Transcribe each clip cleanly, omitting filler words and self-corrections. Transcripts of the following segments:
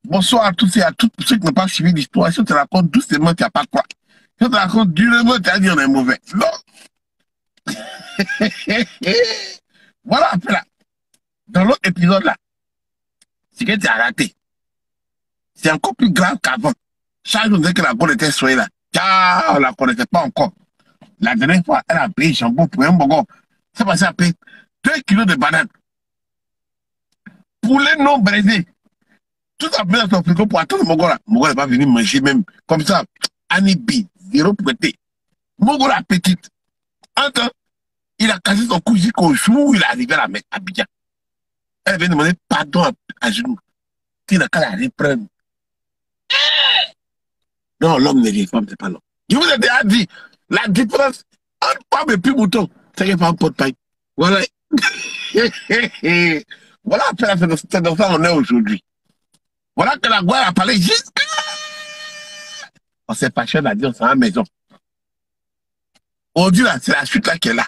Bonsoir à tous et à toutes. Pour ceux qui n'ont pas suivi l'histoire, si on te raconte doucement, tu n'as pas quoi. Si on te raconte durement, tu as dit on est mauvais. Non. Voilà, après là. Dans l'autre épisode là, c'est que tu as raté. C'est encore plus grave qu'avant. Chaque jour, on disait que la bonne était soyée là. Car on ne la connaissait pas encore. La dernière fois, elle a payé jambon pour un bogon. C'est passé à payer 2 kilos de bananes. Poulet non braisé. Tout a pris dans son frigo pour attendre Mogo là. Mogo n'est pas venu manger même. Comme ça, Anibi, zéro prêté. Mogo la petite. Entre, il a cassé son cou jusqu'au jour où il est arrivé à la Mecque, à Abidjan. Elle vient demander pardon à genoux. Il n'a qu'à la reprendre. Non, l'homme n'est les femmes, c'est pas l'homme. Je vous ai déjà dit, la différence entre femme et puis mouton, c'est qu'elle fait un pot de paille. Voilà. Voilà, c'est dans ça qu'on est aujourd'hui. Voilà que la gloire a parlé jusqu'à... On s'est fâché, on a dit, on s'en va à la maison. Aujourd'hui, là, c'est la suite là qui est là.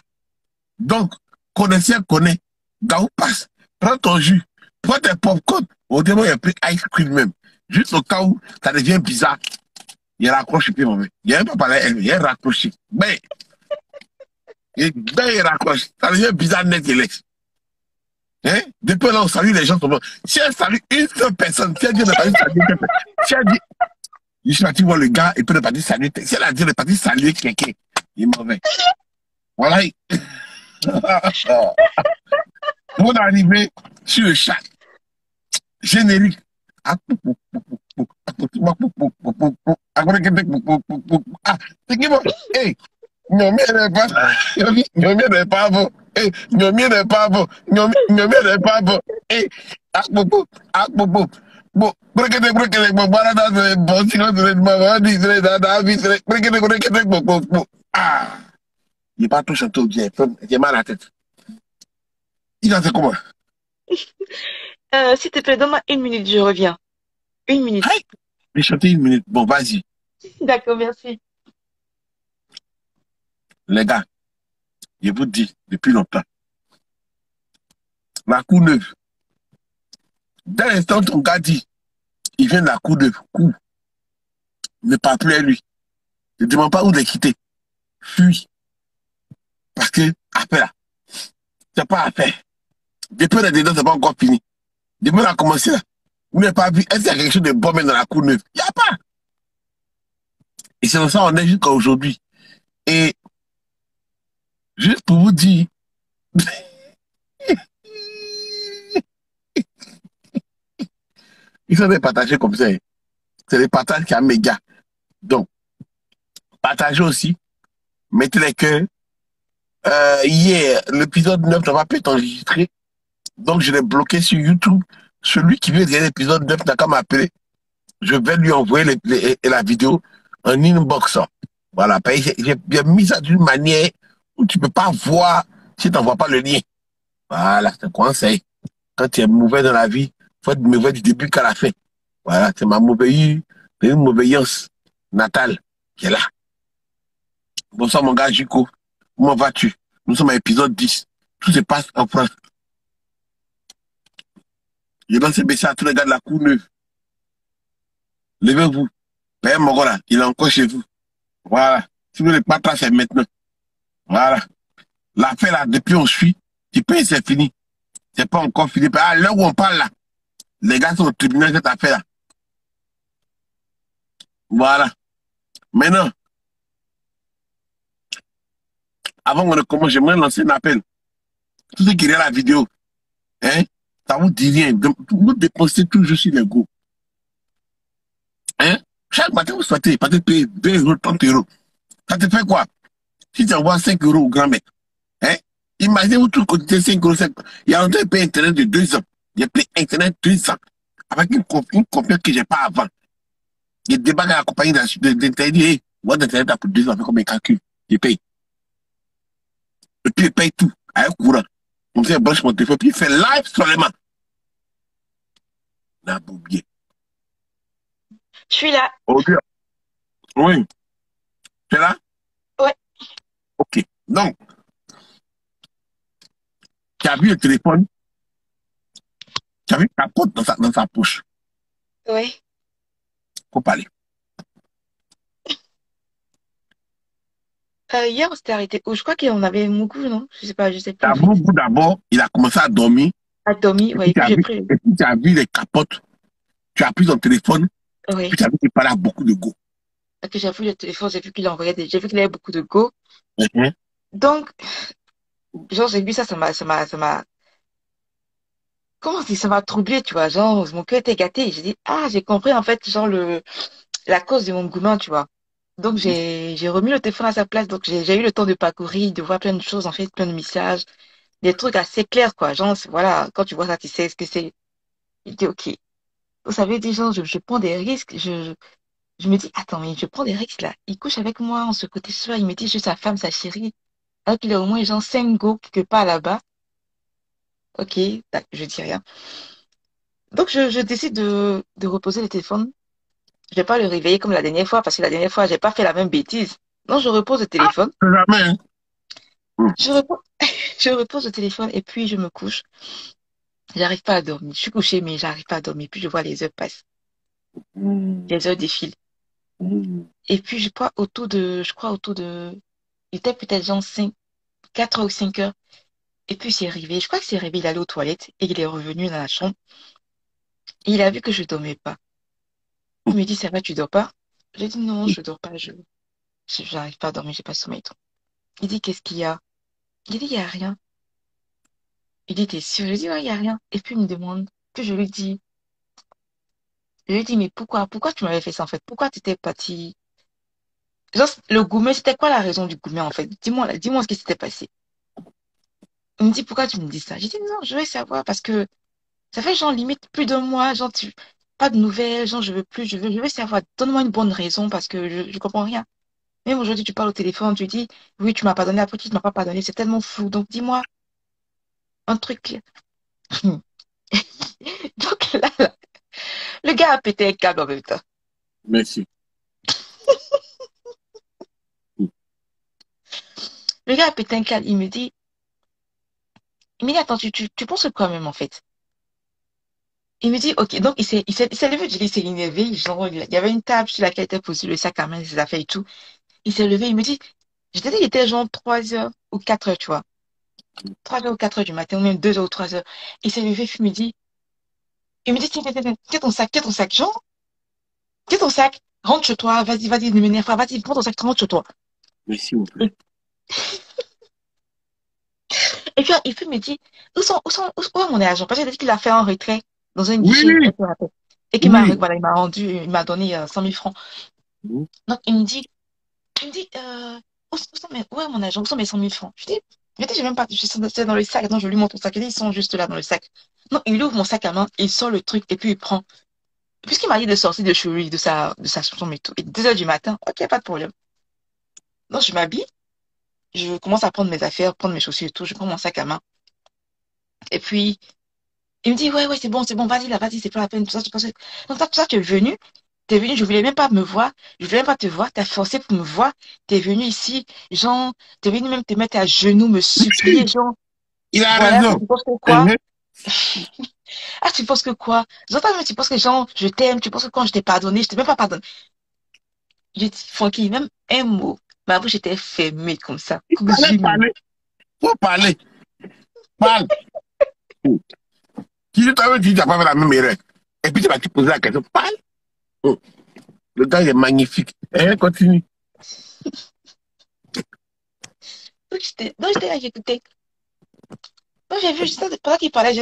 Donc, connaisseur connaît. Gaou passe. Prends ton jus. Prends tes popcorn. Au début, il y a pris ice cream même. Juste au cas où ça devient bizarre. Il raccroche, puis maman. Il n'y a même pas parlé, il a raccroché. Ben, il raccroche. Ça devient bizarre net et laisse. Hein? Depuis là, on salue les gens. Si elle salue une seule personne, si elle dit ne pas dire saluer quelqu'un, si elle dit, je suis parti voir le gars et puis ne pas dire saluer, si elle a dit ne pas dire saluer quelqu'un, il est mauvais. Voilà. On est arrivé sur le chat. Générique. Ah, c'est qui bon? Hey, non, mais elle n'est pas. Non, mais elle n'est pas bon. Hey, non, mais elle n'est pas bon. Non, mais elle n'est pas bon. Hey, ah, bobo, ah, bobo. Bon, brekete, bon, voilà, bon, sinon, bon, ah, il n'est pas tout chanté au bien. J'ai mal à la tête. Il a fait comment? S'il te plaît, donne-moi 1 minute, je reviens. 1 minute. Hey, j'ai chanté 1 minute. Bon, vas-y. D'accord, merci. Les gars, je vous dis depuis longtemps, la Courneuve, dès l'instant où ton gars dit, il vient de la Courneuve, ne parle plus à lui. Ne demande pas où les quitter. Fuis. Parce que, après là, c'est pas à faire. Depuis la dedans, c'est pas encore fini. Depuis qu'on a commencé là, vous n'avez pas vu, est-ce qu'il y a quelque chose de bon même dans la Courneuve? Il n'y a pas. Et c'est comme ça qu'on est jusqu'à aujourd'hui. Et, juste pour vous dire, ils sont des partagés comme ça. C'est des partages qui ont méga. Donc, partagez aussi. Mettez les cœurs. Hier, l'épisode 9 n'a pas pu être enregistré. Donc, je l'ai bloqué sur YouTube. Celui qui veut regarder l'épisode 9 n'a qu'à m'appeler. Je vais lui envoyer la vidéo en inbox. Voilà. J'ai mis ça d'une manière où tu ne peux pas voir si tu n'envoies pas le lien. Voilà, c'est un conseil. Quand tu es mauvais dans la vie, il faut être mauvais du début qu'à la fin. Voilà, c'est ma mauvaise natale qui est là. Bonsoir mon gars Jico. Comment vas-tu? Nous sommes à l'épisode 10. Tout se passe en France. Je lance un message à tous les gars de la Courneuve. Levez-vous. Père Mogola, il est encore chez vous. Voilà. Si vous ne voulez pas là, c'est maintenant. Voilà. L'affaire là, depuis on suit, tu payes, c'est fini. C'est pas encore fini. À l'heure où on parle là, les gars sont au tribunal de cette affaire là. Voilà. Maintenant, avant qu'on ne commence, j'aimerais lancer un appel. Tous ceux qui regardent la vidéo, hein, ça vous dit rien. Vous dépensez toujours sur les go. Hein? Chaque matin, vous souhaitez peut-être payer 20 euros, 30 euros. Ça te fait quoi? Si tu envoies 5 euros au grand-mère, hein? Imaginez-vous tout cotiser 5 euros. 5. Il y a longtemps, j'ai payé Internet de 2 ans. J'ai payé Internet 2 ans. Avec une confiance que je n'ai pas avant. Il débarque à la compagnie d'Internet. Hey, moi, d'Internet, pour 2 ans, fait comme un calcul. Je paye. Et puis, il paye tout. Avec courant. Comme ça, il branche mon téléphone. Puis, il fait live seulement. N'a pas oublié. Je suis là. Ok. Oui. Tu es là? Ouais. Ok. Donc, tu as vu le téléphone, tu as vu ta pote dans sa poche. Ouais. Faut parler. Hier, on s'était arrêté où? Je crois qu'on avait Mougou, non? Je sais plus en fait. D'abord, d'abord, il a commencé à dormir. À Tommy, Et ouais. puis, Et puis j'ai pris. tu as vu les capotes. Tu as pris ton téléphone. Et puis, Ouais. tu as vu qu'il parlait à beaucoup de go. Et puis j'ai pris le téléphone, j'ai vu qu'il envoyait j'ai vu qu'il avait beaucoup de go. Mhm. Donc, genre, j'ai vu ça, comment dire, ça m'a troublé, tu vois. Genre, mon cœur était gâté. J'ai dit, ah, j'ai compris en fait, genre, la cause de mon engouement, tu vois. Donc, j'ai remis le téléphone à sa place. Donc, j'ai eu le temps de parcourir, de voir plein de choses, en fait, plein de messages, des trucs assez clairs, quoi. Genre, voilà, quand tu vois ça, tu sais ce que c'est. Je dis, ok. Vous savez, des gens, je prends des risques. Je me dis, attends, mais je prends des risques là. Il couche avec moi, on se côté soir, il me dit, je suis sa femme, sa chérie. Alors qu'il est au moins, genre, 5 go quelque part là-bas. Ok, tac, je dis rien. Donc, je décide de reposer le téléphone. Je vais pas le réveiller comme la dernière fois, parce que la dernière fois, j'ai pas fait la même bêtise. Non, je repose le téléphone. C'est jamais, hein. Mhm. Je repose, je repose le téléphone et puis je me couche. J'arrive pas à dormir. Je suis couchée, mais j'arrive pas à dormir. Puis je vois les heures passer. Les heures défilent. Mhm. Et puis je crois autour de, il était peut-être genre 4 heures ou 5 heures. Et puis il s'est réveillé. Je crois qu'il s'est réveillé, il allait aux toilettes et il est revenu dans la chambre. Et il a vu que je dormais pas. Il me dit, ça va, tu dors pas? J'ai dit, non, je dors pas. J'arrive pas à dormir, j'ai pas sommeil. Il dit, qu'est-ce qu'il y a? Il dit, il y a rien. Il dit, t'es sûr? Je dis, ouais, il y a rien. Et puis il me demande, que je lui dis, mais pourquoi tu m'avais fait ça en fait? Pourquoi tu étais parti? Genre, le gourmet, c'était quoi la raison du gourmet en fait? Dis-moi ce qui s'était passé. Il me dit, pourquoi tu me dis ça? J'ai dit, non, je veux savoir parce que ça fait genre limite plus d'un mois, genre, pas de nouvelles, genre, je veux plus, je veux savoir. Donne-moi une bonne raison parce que je comprends rien. Même aujourd'hui, tu parles au téléphone, tu dis, oui, tu m'as pardonné, après tu ne m'as pas pardonné, c'est tellement fou. Donc, dis-moi un truc clair. Donc là, le gars a pété un câble en même temps. Merci. Le gars a pété un câble, il me dit, attends, tu penses quoi même en fait? Il me dit, ok, donc il s'est levé, je dis, il s'est énervé, genre, il y avait une table sur laquelle était posé le sac à main, ses affaires et tout. Il s'est levé, il me dit, je t'ai dit, il était genre 3 heures ou 4 heures, tu vois. 3 heures ou 4 heures du matin, ou même 2 heures ou 3 heures. Il s'est levé, puis il me dit, tiens, tiens, tiens, tiens ton sac, genre, tiens ton sac, rentre chez toi, vas-y, vas-y, ne m'énerve pas, vas-y, prends ton sac, rentre chez toi. Merci, mon frère. Et, et puis il me dit, où est mon agent? Parce qu'il a dit qu'il a fait un retrait dans un Oui, guichet, oui, je me rappelle. Et qu'il m'a, oui. voilà, il m'a donné 100 000 francs. Mhm. Donc, il me dit, où est mon agent? Où sont mes 100 000 francs? Je dis, j'ai même pas, c'est dans le sac. Non, je lui montre mon sac. Il dit, ils sont juste là dans le sac. Non, il ouvre mon sac à main, il sort le truc et puis il prend. Puisqu'il m'a dit de sortir de chez lui, de sa chambre et tout. Et 2 heures du matin, ok, pas de problème. Donc, je m'habille, je commence à prendre mes affaires, prendre mes chaussures et tout. Je prends mon sac à main. Et puis, il me dit, ouais, ouais, c'est bon, vas-y là, vas-y, c'est pas la peine. Tout ça, tout ça. Donc, toi, tu es venu. T'es venu, je voulais même pas me voir, je voulais même pas te voir, t'as forcé pour me voir, t'es venu ici, genre, t'es venu même te mettre à genoux, me supplier, Si, genre, il a voilà, raison. tu penses que quoi? Mhm. Ah, tu penses que quoi? J'entends, mais tu penses que genre, je t'aime, tu penses que quand je t'ai pardonné, je t'ai même pas pardonné. J'ai dit, Francky, même un mot, ma bouche était fermée comme ça, Fallait cousue, même. parler. Faut parler. Parle. Si toi-même tu n'as pas fait la même erreur, et puis tu vas te poser la question, parle. Oh, le gars, il est magnifique. Continue. Donc j'étais là, j'écoutais. Donc j'ai vu, juste pendant qu'il parlait,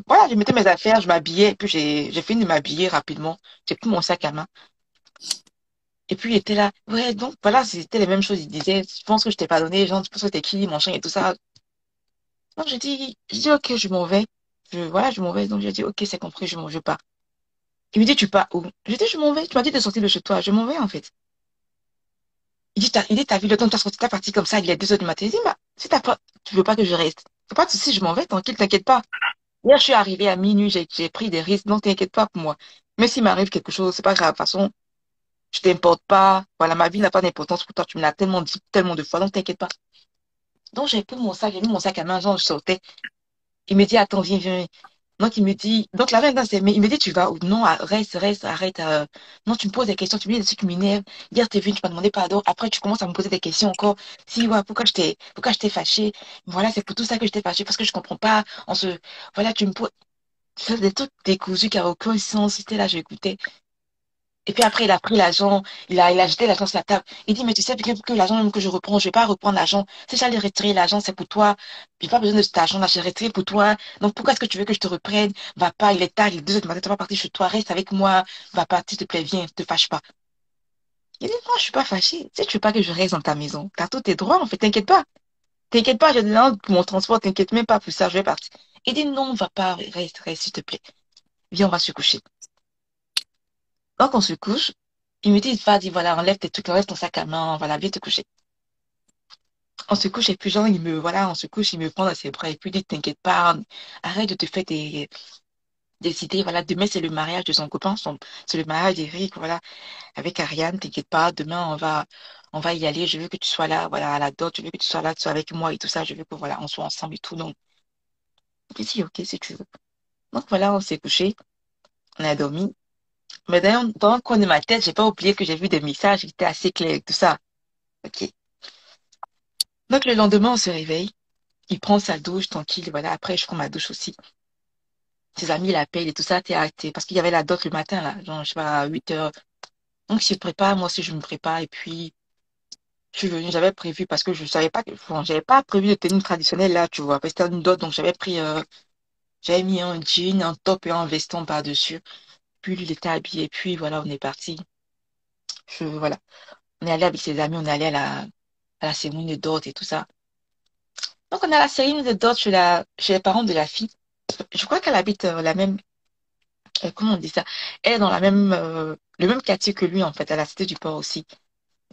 voilà, je mettais mes affaires, je m'habillais, et puis j'ai fini de m'habiller rapidement. J'ai pris mon sac à main. Et puis il était là, ouais, donc voilà, c'était les mêmes choses. Il disait, je pense que je t'ai pardonné, genre, tu penses que t'es qui, mon chien et tout ça. Donc j'ai dit, ok, je m'en vais. Voilà, je m'en vais. Donc j'ai dit, ok, c'est compris, je pars. Il me dit, tu pars où? J'ai dit, je m'en vais. Tu m'as dit de sortir de chez toi. Je m'en vais, en fait. Il dit, t'as vu le temps, t'as sorti, t'as parti comme ça, il est 2 heures du matin. Il dit, bah, si tu veux pas que je reste. Faut pas de soucis, je m'en vais, tranquille, t'inquiète pas. Hier, je suis arrivée à minuit, j'ai pris des risques, donc t'inquiète pas pour moi. Mais s'il m'arrive quelque chose, c'est pas grave. De toute façon, je t'importe pas. Voilà, ma vie n'a pas d'importance pour toi. Tu me l'as tellement dit, tellement de fois, donc t'inquiète pas. Donc j'ai pris mon sac, j'ai mis mon sac à main, genre, je sortais. Il me dit, attends, viens, viens. Donc, il me dit, donc la reine, mais il me dit, tu vas ou non, reste, arrête. Non, tu me poses des questions, tu me dis des trucs qui m'énervent. Hier, t'es venu, tu m'as demandé pardon. Après, tu commences à me poser des questions encore. Si, ouais, pourquoi je t'ai fâché? Voilà, c'est pour tout ça que je t'ai fâché, parce que je comprends pas. Voilà, tu me poses, c'est des trucs décousus qui n'avaient aucun sens. C'était là, j'écoutais. Et puis après, il a pris l'argent, il a jeté l'argent sur la table. Il dit, mais tu sais que l'argent même que je reprends, je vais pas reprendre l'argent. Si j'allais retirer l'argent, c'est pour toi. J'ai pas besoin de cet argent-là, j'ai retiré pour toi. Donc pourquoi est-ce que tu veux que je te reprenne? Va pas, il est tard, il est 2 heures du matin, tu vas partir chez toi, reste avec moi. Va pas, s'il te plaît, viens, te fâche pas. Il dit, non, je suis pas fâchée. Si tu veux pas que je reste dans ta maison, t'as tous tes droits, en fait, t'inquiète pas. T'inquiète pas, j'ai demandé pour mon transport, t'inquiète même pas pour ça, je vais partir. Il dit, non, va pas, reste, s'il te plaît. Viens, on va se coucher. Donc on se couche. Il me dit, vas-y, voilà, enlève tes trucs, enlève ton sac à main, voilà, viens te coucher. On se couche et puis genre, voilà, on se couche, il me prend dans ses bras et puis il dit, t'inquiète pas, arrête de te faire des idées, voilà, demain c'est le mariage de son copain, c'est le mariage d'Eric, voilà, avec Ariane, t'inquiète pas, demain on va y aller, je veux que tu sois là, voilà, à la dot, je veux que tu sois là, tu sois avec moi et tout ça, je veux que voilà, on soit ensemble et tout, donc, je dis, ok, si tu veux. Donc voilà, on s'est couché, on a dormi. Mais dans un coin de ma tête, j'ai pas oublié que j'ai vu des messages qui étaient assez clairs et tout ça. Ok. Donc le lendemain, on se réveille. Il prend sa douche tranquille. Voilà. Après, je prends ma douche aussi. Ses amis l'appellent et tout ça. Parce qu'il y avait la dot le matin, là. Genre, je sais pas, à 8 heures. Donc, il se prépare. Moi aussi, je me prépare. Et puis, je suis venue. J'avais prévu parce que je savais pas bon, j'avais pas prévu de tenue traditionnelle là, tu vois. Parce que c'était une dot. Donc, j'avais mis un jean, un top et un veston par-dessus. Puis, lui, il était habillé. Et puis, voilà, on est parti. Voilà. On est allé avec ses amis. On est allé à la cérémonie de dot et tout ça. Donc, on a la cérémonie de dot chez les parents de la fille. Je crois qu'elle habite la même, comment on dit ça? Elle est dans le même quartier que lui, en fait, à la Cité du Port aussi.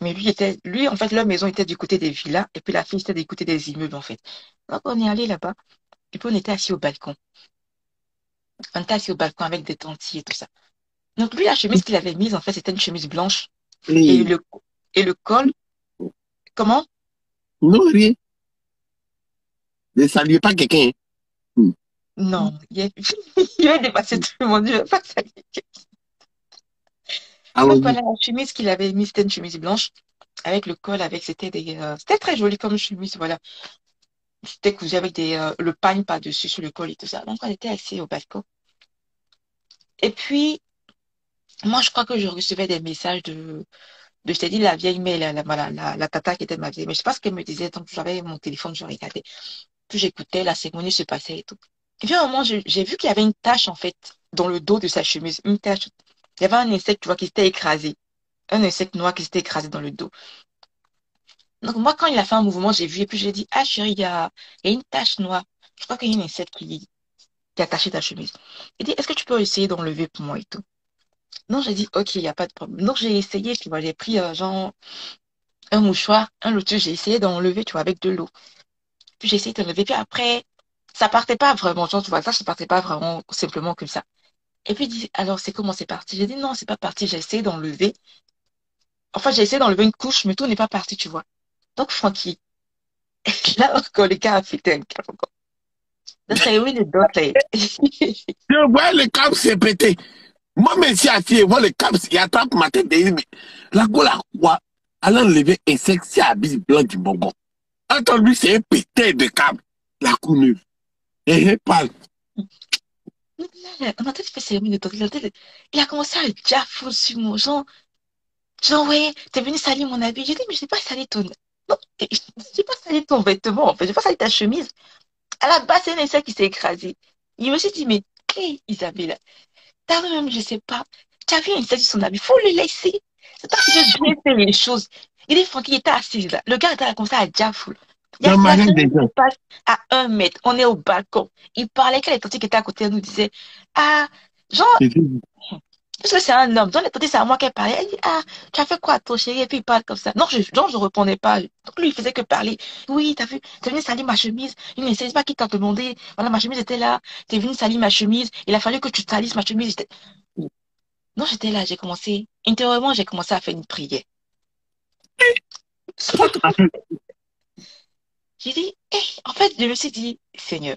Mais lui, en fait, leur maison était du côté des villas, et puis la fille était du côté des immeubles, en fait. Donc, on est allé là-bas, et puis on était assis au balcon. On était assis au balcon avec des tantis et tout ça. Donc, lui, la chemise qu'il avait mise, en fait, c'était une chemise blanche. Et Et, le col, comment? non, rien. Ne saluez pas quelqu'un. Hmm. Non, il a dépassé tout le monde, je vais pas saluer. Donc, Allons-y. voilà, la chemise qu'il avait mise, c'était une chemise blanche. Avec le col, c'était très joli comme chemise, voilà. C'était cousu avec le pagne par-dessus sur le col et tout ça. Donc, on était assis au balcon. Et puis, moi, je crois que je recevais des messages je t'ai dit, la vieille mère, voilà, la tata qui était ma vieille, mais je sais pas ce qu'elle me disait, donc j'avais mon téléphone, je regardais. Puis j'écoutais, la cérémonie se passait et tout. Et puis, à un moment, j'ai vu qu'il y avait une tache, en fait, dans le dos de sa chemise, une tache. Il y avait un insecte, tu vois, qui s'était écrasé. Un insecte noir qui s'était écrasé dans le dos. Donc, moi, quand il a fait un mouvement, j'ai vu, et puis j'ai dit, ah, chérie, il y a une tache noire. Je crois qu'il y a une insecte qui a attaché ta chemise. Il dit, est-ce que tu peux essayer d'enlever pour moi et tout? Non, j'ai dit, ok, il n'y a pas de problème. Donc, j'ai essayé, tu vois, j'ai pris, genre, un mouchoir, un lotus, j'ai essayé d'enlever, tu vois, avec de l'eau. Puis, j'ai essayé d'enlever, puis après, ça partait pas vraiment, genre, tu vois, ça partait pas vraiment simplement comme ça. Et puis, il dit, alors, c'est comment c'est parti? J'ai dit, non, c'est pas parti, j'ai essayé d'enlever. Enfin, j'ai essayé d'enlever une couche, mais tout n'est pas parti, tu vois. Donc, Francky, là, encore, le gars a fêté un câble. Donc, c'est oui, le doc, là. Je vois le câble s'est pété. Moi, même si assis, je vois le câble, il attrape ma tête derrière. Mais la go, la quoi? Elle a enlevé un sexy habit blanc du bonbon. Entendu, c'est un pété de câble. La cournure. Et elle parle. On a peut-être fait cérémonie de doc. Il a commencé à dire fou sur moi. Genre, ouais, t'es venu salir mon habit. J'ai dit, mais je n'ai pas sali ton. Non, j'ai pas sali ton vêtement, en fait. J'ai pas sali ta chemise. À la base, c'est un insecte qui s'est écrasé. Il me suis dit, mais, hé, Isabella, t'as même, je sais pas, tu as vu un insecte sur son habit. Faut le laisser. C'est toi qui veux bien faire les choses. Il est Francky, il était assis là. Le gars était là comme ça à dire fou. Dans le La magasin des cérémonie se gens. passe à 1 mètre. On est au balcon. Il parlait que les tantes qui étaient à côté de nous disaient, ah, genre, parce que c'est un homme. Dans les côtés, c'est à moi qu'elle parlait. Elle dit, ah, tu as fait quoi, toi, chérie? Et puis il parle comme ça. Non, genre, je répondais pas. Donc lui, il faisait que parler. Oui, t'as vu, t'es venu salir ma chemise. Il ne sait pas qui t'a demandé. Voilà, ma chemise était là. T'es venu salir ma chemise. Il a fallu que tu salisses ma chemise. Non, j'étais là, j'ai commencé. Intérieurement, j'ai commencé à faire une prière. J'ai dit, en fait, je me suis dit, Seigneur,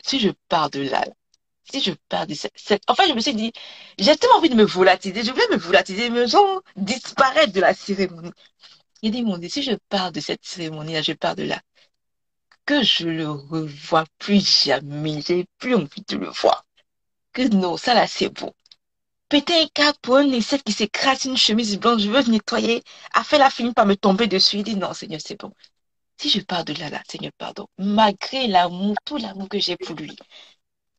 si je pars de là, Si je pars de enfin, je me suis dit, j'ai tellement envie de me volatiliser, je voulais me volatiliser, me genre disparaître de la cérémonie. J'ai dit, mon Dieu, si je pars de cette cérémonie-là, je pars de là, que je le revois plus jamais, j'ai plus envie de le voir. Que non, ça là, c'est bon. Péter un câble pour un insecte qui s'écrase une chemise blanche, je veux nettoyer, a fait la fini par me tomber dessus. Il dit, non, Seigneur, c'est bon. Si je pars de là, là, Seigneur, pardon. Malgré l'amour, tout l'amour que j'ai pour lui.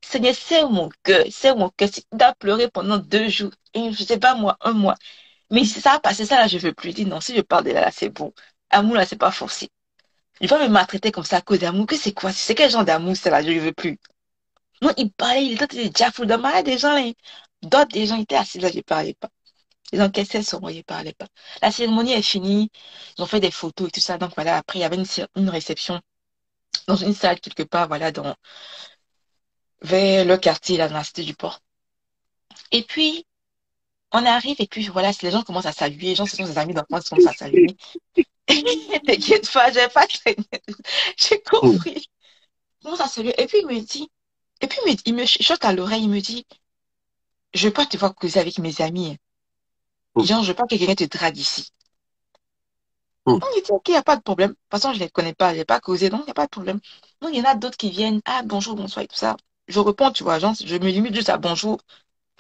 Seigneur, c'est mon cœur, c'est mon cœur. Si tu dois pleurer pendant 2 jours, et je sais pas moi, un mois. Mais si ça a passé ça, là, je veux plus. Il dit, non, si je pars de là, là, c'est bon. Amour, là, c'est pas forcé. Il va me maltraiter comme ça à cause d'amour. Que c'est quoi? C'est quel genre d'amour, c'est là? Je ne veux plus. Non, il parlait, il était déjà fou. Dans ma des gens, là, d'autres des gens étaient assis là, je parlais pas. Ils encaissaient son moi, je parlais pas. La cérémonie est finie. Ils ont fait des photos et tout ça. Donc voilà, après, il y avait une réception dans une salle quelque part, voilà, vers le quartier, là, dans la cité du port. Et puis, on arrive et puis voilà, les gens commencent à saluer. Les gens, ce sont des amis d'enfance, ils commencent à saluer. T'inquiète pas, j'ai pas traîné. J'ai Mhm. compris. Ils commencent à saluer. Et puis, il me dit, et puis, il me chuchote à l'oreille, il me dit, je veux pas te voir causer avec mes amis. Genre, je veux pas que quelqu'un te drague ici. Mhm. On dit, ok, il n'y a pas de problème. De toute façon, je ne les connais pas, je n'ai pas causé, donc il n'y a pas de problème. Donc, il y en a d'autres qui viennent, ah, bonjour, bonsoir et tout ça. Je réponds, tu vois, genre, je me limite juste à bonjour,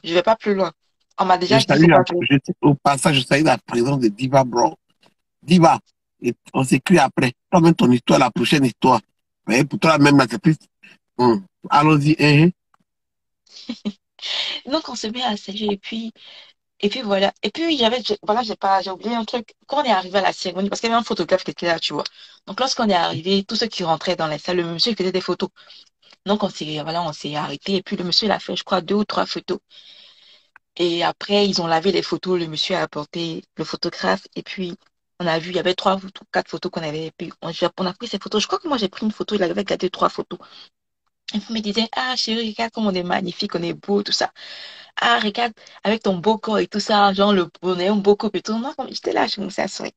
je ne vais pas plus loin. On m'a déjà dit, il faut pas que... Au passage, je salue la présence de Diva Bro. Diva, et on s'écrit après. Toi-même, ton histoire, la prochaine histoire. Mais pour toi, même, là, c'est plus. Allons-y. Donc, on se met à saluer, et puis voilà. Et puis, voilà, j'ai oublié un truc. Quand on est arrivé à la cérémonie, parce qu'il y avait un photographe qui était là, tu vois. Donc, lorsqu'on est arrivé, tous ceux qui rentraient dans la salle, le monsieur il faisait des photos. Donc, on s'est arrêté, et puis le monsieur, il a fait, je crois, 2 ou 3 photos. Et après, ils ont lavé les photos. Le monsieur a apporté le photographe. Et puis, on a vu, il y avait 3 ou 4 photos qu'on avait. Et puis, on a pris ces photos. Je crois que moi, j'ai pris une photo. Il avait gardé 3 photos. Et puis, il me disait, ah, chérie, regarde comme on est magnifique, on est beau, tout ça. Ah, regarde, avec ton beau corps et tout ça, genre, on est un beau couple et tout. Moi, comme j'étais là, je me suis assurée.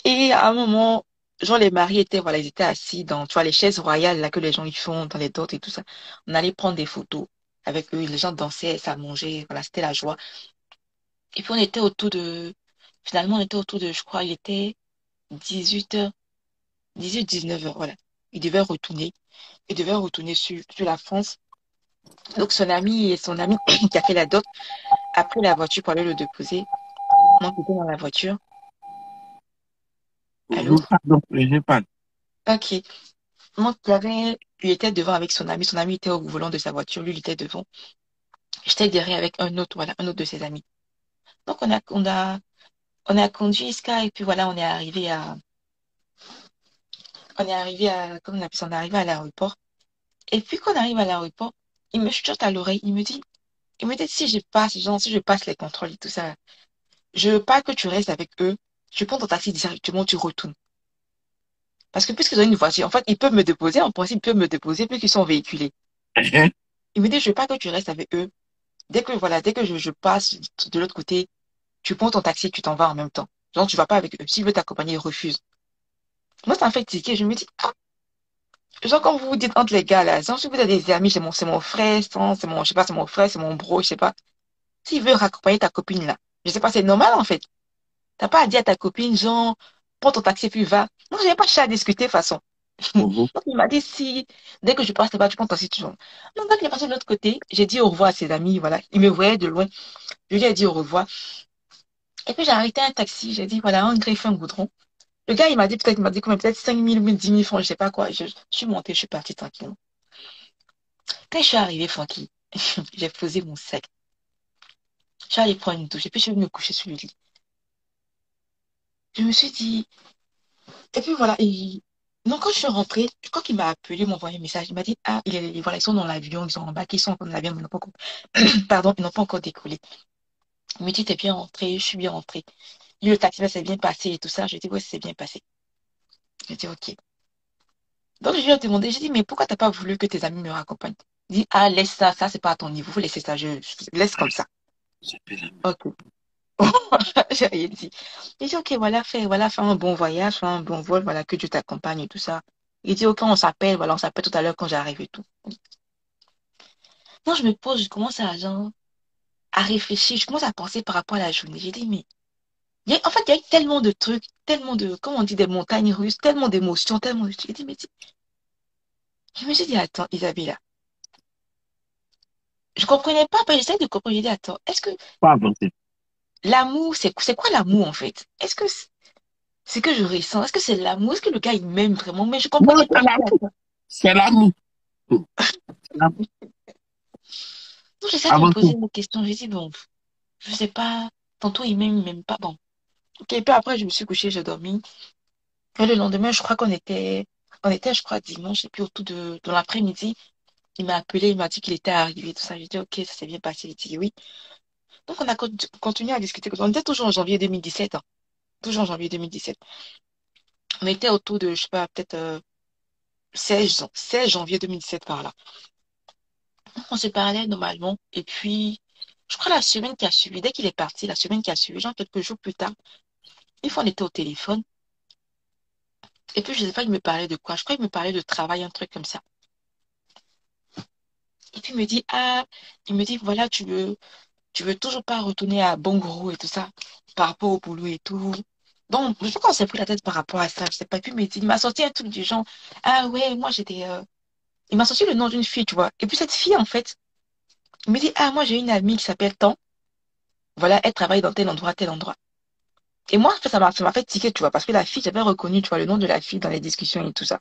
Et à un moment, genre, les maris étaient, voilà, ils étaient assis dans, tu vois, les chaises royales, là, que les gens, ils font dans les dots et tout ça. On allait prendre des photos avec eux. Les gens dansaient, ça mangeait. Voilà, c'était la joie. Et puis finalement, on était autour de, je crois, il était 18h, 19h, voilà. Il devait retourner, sur la France. Donc, son ami qui a fait la dot a pris la voiture pour aller le déposer. Moi, j'étais dans la voiture. Allô? Pardon, je parle. Ok. Il était devant avec son ami. Son ami était au volant de sa voiture. Lui, il était devant. J'étais derrière avec un autre, voilà, un autre de ses amis. Donc, on a conduit jusqu'à, et puis voilà, comment on appelle ça, on est arrivé à l'aéroport. Et puis quand on arrive à l'aéroport, il me chuchote à l'oreille, il me dit si je passe, genre, si je passe les contrôles et tout ça, je veux pas que tu restes avec eux, je prends ton taxi directement, tu retournes. Parce que puisqu'ils ont une voiture, en fait, ils peuvent me déposer, en principe, ils peuvent me déposer puisqu'ils sont véhiculés. Il me dit, je veux pas que tu restes avec eux. Dès que je passe de l'autre côté, tu prends ton taxi, tu t'en vas en même temps. Genre, tu vas pas avec eux. S'ils veulent t'accompagner, ils refusent. Moi, ça me fait tiquer. Je me dis, ah, genre, comme vous vous dites entre les gars, là, genre, si vous avez des amis, c'est mon frère, c'est mon, je sais pas, c'est mon frère, c'est mon bro, je sais pas. S'il veut raccompagner ta copine là, je sais pas, c'est normal en fait. T'as pas à dire à ta copine, genre, prends ton taxi puis va. Non, j'ai pas cher à discuter de toute façon. Donc il m'a dit si, dès que je passe là-bas, tu prends ton taxi toujours. Donc quand il est passé de l'autre côté, j'ai dit au revoir à ses amis, voilà. Il me voyait de loin. Je lui ai dit au revoir. Et puis j'ai arrêté un taxi, j'ai dit voilà, un greffe, un goudron. Le gars, il m'a dit combien, peut-être 5 000 ou 10 000 francs, je sais pas quoi. Je suis montée, je suis partie tranquillement. Quand je suis arrivée, tranquille, j'ai posé mon sac. Je suis allée prendre une douche et puis je suis venue me coucher sur le lit. Je me suis dit, et puis voilà, donc quand je suis rentrée, je crois qu'il m'a appelé, il m'a envoyé un message, il m'a dit, ah, voilà, ils sont dans l'avion, ils sont en bas, ils sont encore dans l'avion, mais ils n'ont pas encore, pardon, ils n'ont pas encore décollé. Il me dit, t'es bien rentrée, je suis bien rentrée. Le taxi s'est bien passé et tout ça. Je dis, ouais, c'est bien passé. Je dis, ok. Donc, je lui ai demandé, j'ai dit, mais pourquoi t'as pas voulu que tes amis me raccompagnent? Il dit, ah, laisse ça, c'est pas à ton niveau, laissez ça, je laisse comme ça. Ok. J'ai rien dit. Il dit, ok, voilà, fais un bon voyage, fais un bon vol, voilà, que Dieu t'accompagne et tout ça. Il dit, ok, on s'appelle, voilà, on s'appelle tout à l'heure quand j'arrive et tout. Non, je me pose, je commence à, genre, à réfléchir, je commence à penser par rapport à la journée. J'ai dit, mais, en fait, il y a eu tellement de trucs, tellement de, comment on dit, des montagnes russes, tellement d'émotions, tellement de... J'ai dit, mais, je me suis dit, attends, Isabella, je comprenais pas, j'essaie de comprendre. J'ai dit, attends, est-ce que Pas avancer. l'amour, c'est quoi l'amour, en fait? Est-ce que c'est que je ressens? Est-ce que c'est l'amour? Est-ce que le gars, il m'aime vraiment? Mais je Non, comprenais pas. c'est l'amour. C'est l'amour. C'est l'amour. Donc, j'essaie de me poser Avancer. une question. J'ai dit, bon, je sais pas, tantôt il m'aime pas. Bon, ok, et puis après, je me suis couchée, j'ai dormi. Et le lendemain, je crois on était, je crois, dimanche, et puis autour de l'après-midi, il m'a appelé, il m'a dit qu'il était arrivé, tout ça. J'ai dit, ok, ça s'est bien passé. Il dit oui. Donc, on a continué à discuter. On était toujours en janvier 2017, hein. Toujours en janvier 2017. On était autour de, je sais pas, peut-être 16 janvier 2017 par là. On se parlait normalement. Et puis, je crois la semaine qui a suivi, dès qu'il est parti, la semaine qui a suivi, genre quelques jours plus tard, une fois on était au téléphone. Et puis, je sais pas, il me parlait de quoi. Je crois qu'il me parlait de travail, un truc comme ça. Et puis, il me dit, ah, il me dit, voilà, tu veux toujours pas retourner à Bongoro et tout ça, par rapport au boulot et tout. Donc, je sais pas qu'on s'est pris la tête par rapport à ça. Je sais pas. Et puis, il m'a sorti un truc du genre, ah ouais, moi, il m'a sorti le nom d'une fille, tu vois. Et puis, cette fille, en fait, il me dit, ah, moi, j'ai une amie qui s'appelle Tant. Voilà, elle travaille dans tel endroit, tel endroit. Et moi, ça m'a fait tiquer, tu vois, parce que la fille, j'avais reconnu, tu vois, le nom de la fille dans les discussions et tout ça.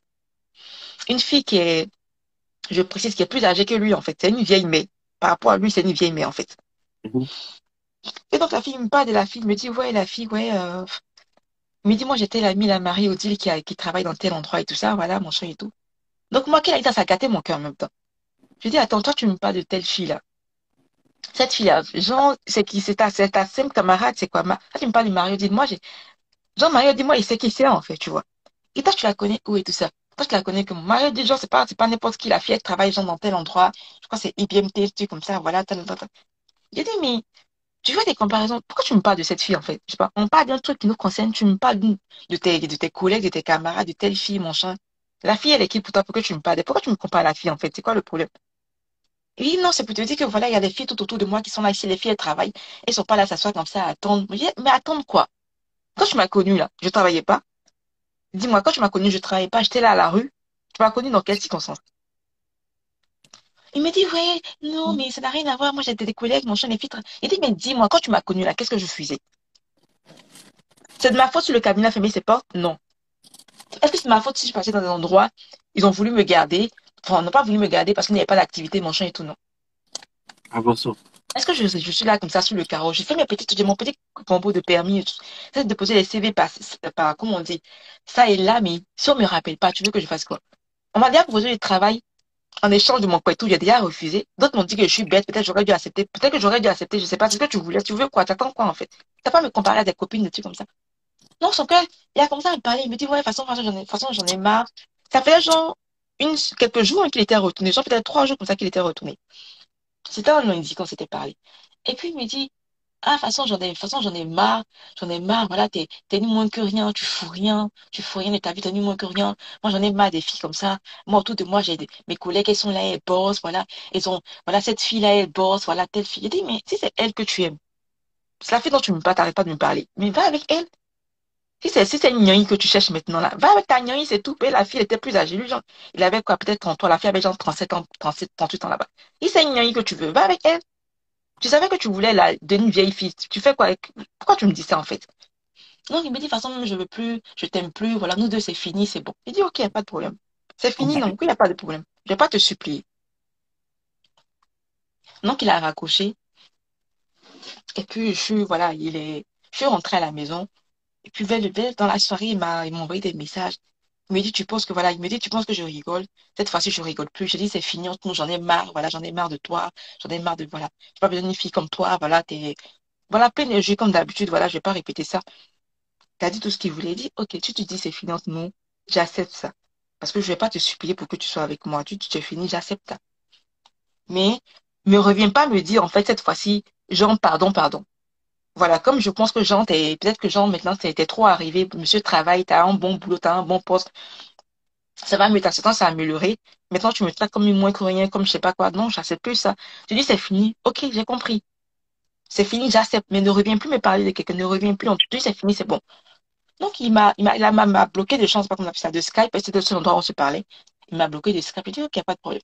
Une fille qui est, je précise, qui est plus âgée que lui, en fait. C'est une vieille mère. Par rapport à lui, c'est une vieille mère, en fait. Mhm. Et donc, la fille me parle de la fille, me dit, ouais, la fille, ouais, il me dit, moi, j'étais l'amie, la Marie-Odile qui travaille dans tel endroit et tout ça, voilà, mon chat et tout. Donc, moi, qu'elle a dit ça, ça a gâté mon cœur en même temps. Je dis, attends, toi, tu me parles de telle fille-là. Cette fille-là, genre, c'est ta simple camarade, c'est quoi? Toi, tu me parles de Marie-Odile. Moi, genre, Marie-Odile, moi, il sait qui c'est, en fait, tu vois. Et toi, tu la connais où et tout ça? Toi, tu la connais comme Marie-Odile, genre, c'est pas n'importe qui, la fille, elle travaille, genre, dans tel endroit. Je crois que c'est IBMT, tu sais, comme ça, voilà, tel, tel, tel. J'ai dit, mais tu fais des comparaisons. Pourquoi tu me parles de cette fille, en fait? Je sais pas. On parle d'un truc qui nous concerne. Tu me parles de tes collègues, de tes camarades, de telle fille, mon chat. La fille, elle est qui pour toi? Pourquoi tu me parles? Pourquoi tu me compares à la fille, en fait? C'est quoi le problème? Oui, non, c'est pour te dire que voilà, il y a des filles tout autour de moi qui sont là ici. Les filles, elles travaillent. Elles sont pas là, s'asseoir comme ça à attendre. Je dis, mais attendre quoi? Quand tu m'as connue, là, je travaillais pas. Dis-moi, quand tu m'as connue, je travaillais pas. J'étais là à la rue. Tu m'as connue dans quelles circonstances? Il me dit, ouais, non, mais ça n'a rien à voir. Moi, j'étais des collègues, mon chat, les filles. Il dit, mais dis-moi, quand tu m'as connue, là, qu'est-ce que je faisais? C'est de ma faute si le cabinet a fermé ses portes? Non. Est-ce que c'est de ma faute si je passais dans des endroits, ils ont voulu me garder, enfin, ils n'ont pas voulu me garder parce qu'il n'y avait pas d'activité, mon chien et tout, non. Avançons. Est-ce que je suis là comme ça sur le carreau? J'ai mon petit combo de permis et tout. C'est de poser les CV comment on dit, ça et là, mais si on me rappelle pas, tu veux que je fasse quoi? On m'a déjà proposé du travail en échange de mon tout, j'ai déjà refusé. D'autres m'ont dit que je suis bête, peut-être que j'aurais dû accepter, je sais pas, c'est ce que tu voulais, tu veux quoi, t'attends quoi en fait? T'as pas à me comparer à des copines de trucs comme ça. Non, son père, il a commencé à me parler. Il me dit, ouais, de toute façon, j'en ai marre. Ça fait genre quelques jours hein, qu'il était retourné. Genre peut-être 3 jours comme ça qu'il était retourné. C'était un lundi qu'on s'était parlé. Et puis il me dit, ah, de toute façon, j'en ai marre. J'en ai marre. Voilà, t'es ni moins que rien. Tu fous rien. Tu fous rien de ta vie. T'es ni moins que rien. Moi, j'en ai marre des filles comme ça. Moi, autour de moi, mes collègues, elles sont là, elles bossent. Voilà. Voilà, cette fille-là, elle bosse. Voilà, telle fille. Il dit, mais si c'est elle que tu aimes, c'est la fille dont tu me parles, t'arrêtes pas de me parler. Mais va avec elle. Si c'est une gnangie que tu cherches maintenant là, va avec ta gnangie, c'est tout. Et la fille elle était plus âgée. Lui, genre, il avait quoi, peut-être 30 ans. La fille avait genre 37 ans, 37, 38 ans là-bas. Si c'est une gnangie que tu veux, va avec elle. Tu savais que tu voulais la d'une vieille fille. Tu fais quoi pourquoi tu me dis ça en fait? Non, il me dit, de toute façon, je veux plus, je t'aime plus, voilà, nous deux, c'est fini, c'est bon. Il dit, ok, y a pas de problème. C'est fini, non, il n'y a pas de problème. Je vais pas te supplier. Donc, il a raccroché. Et puis, je suis rentrée à la maison. Et puis, dans la soirée, il m'a envoyé des messages. Il me dit, il me dit, tu penses que je rigole? Cette fois-ci, je rigole plus. Je dis, c'est fini entre nous, j'en ai marre, voilà, j'en ai marre de toi, j'en ai marre de, voilà. J'ai pas besoin d'une fille comme toi, voilà, voilà, pleine de jus comme d'habitude, voilà, je vais pas répéter ça. T'as dit tout ce qu'il voulait dire. Ok, tu te dis, c'est fini entre nous, j'accepte ça. Parce que je vais pas te supplier pour que tu sois avec moi. Tu dis, c'est fini, j'accepte ça. Mais, me reviens pas me dire, en fait, cette fois-ci, genre, pardon, pardon. Voilà, comme je pense que Jean, peut-être que Jean, maintenant, t'es trop arrivé, monsieur travaille, t'as un bon boulot, t'as un bon poste, ça va mieux, ta sentence à améliorer. Maintenant, tu me traites comme une moins que rien, comme je sais pas quoi. Non, j'accepte plus ça. Je dis, c'est fini. Ok, j'ai compris. C'est fini, j'accepte. Mais ne reviens plus me parler de quelqu'un. Ne reviens plus. On te dit, c'est fini, c'est bon. Donc, m'a bloqué de chance, pas qu'on appelle ça, de Skype. C'était le seul endroit où on se parlait. Il m'a bloqué de Skype. Il dit, ok, pas de problème.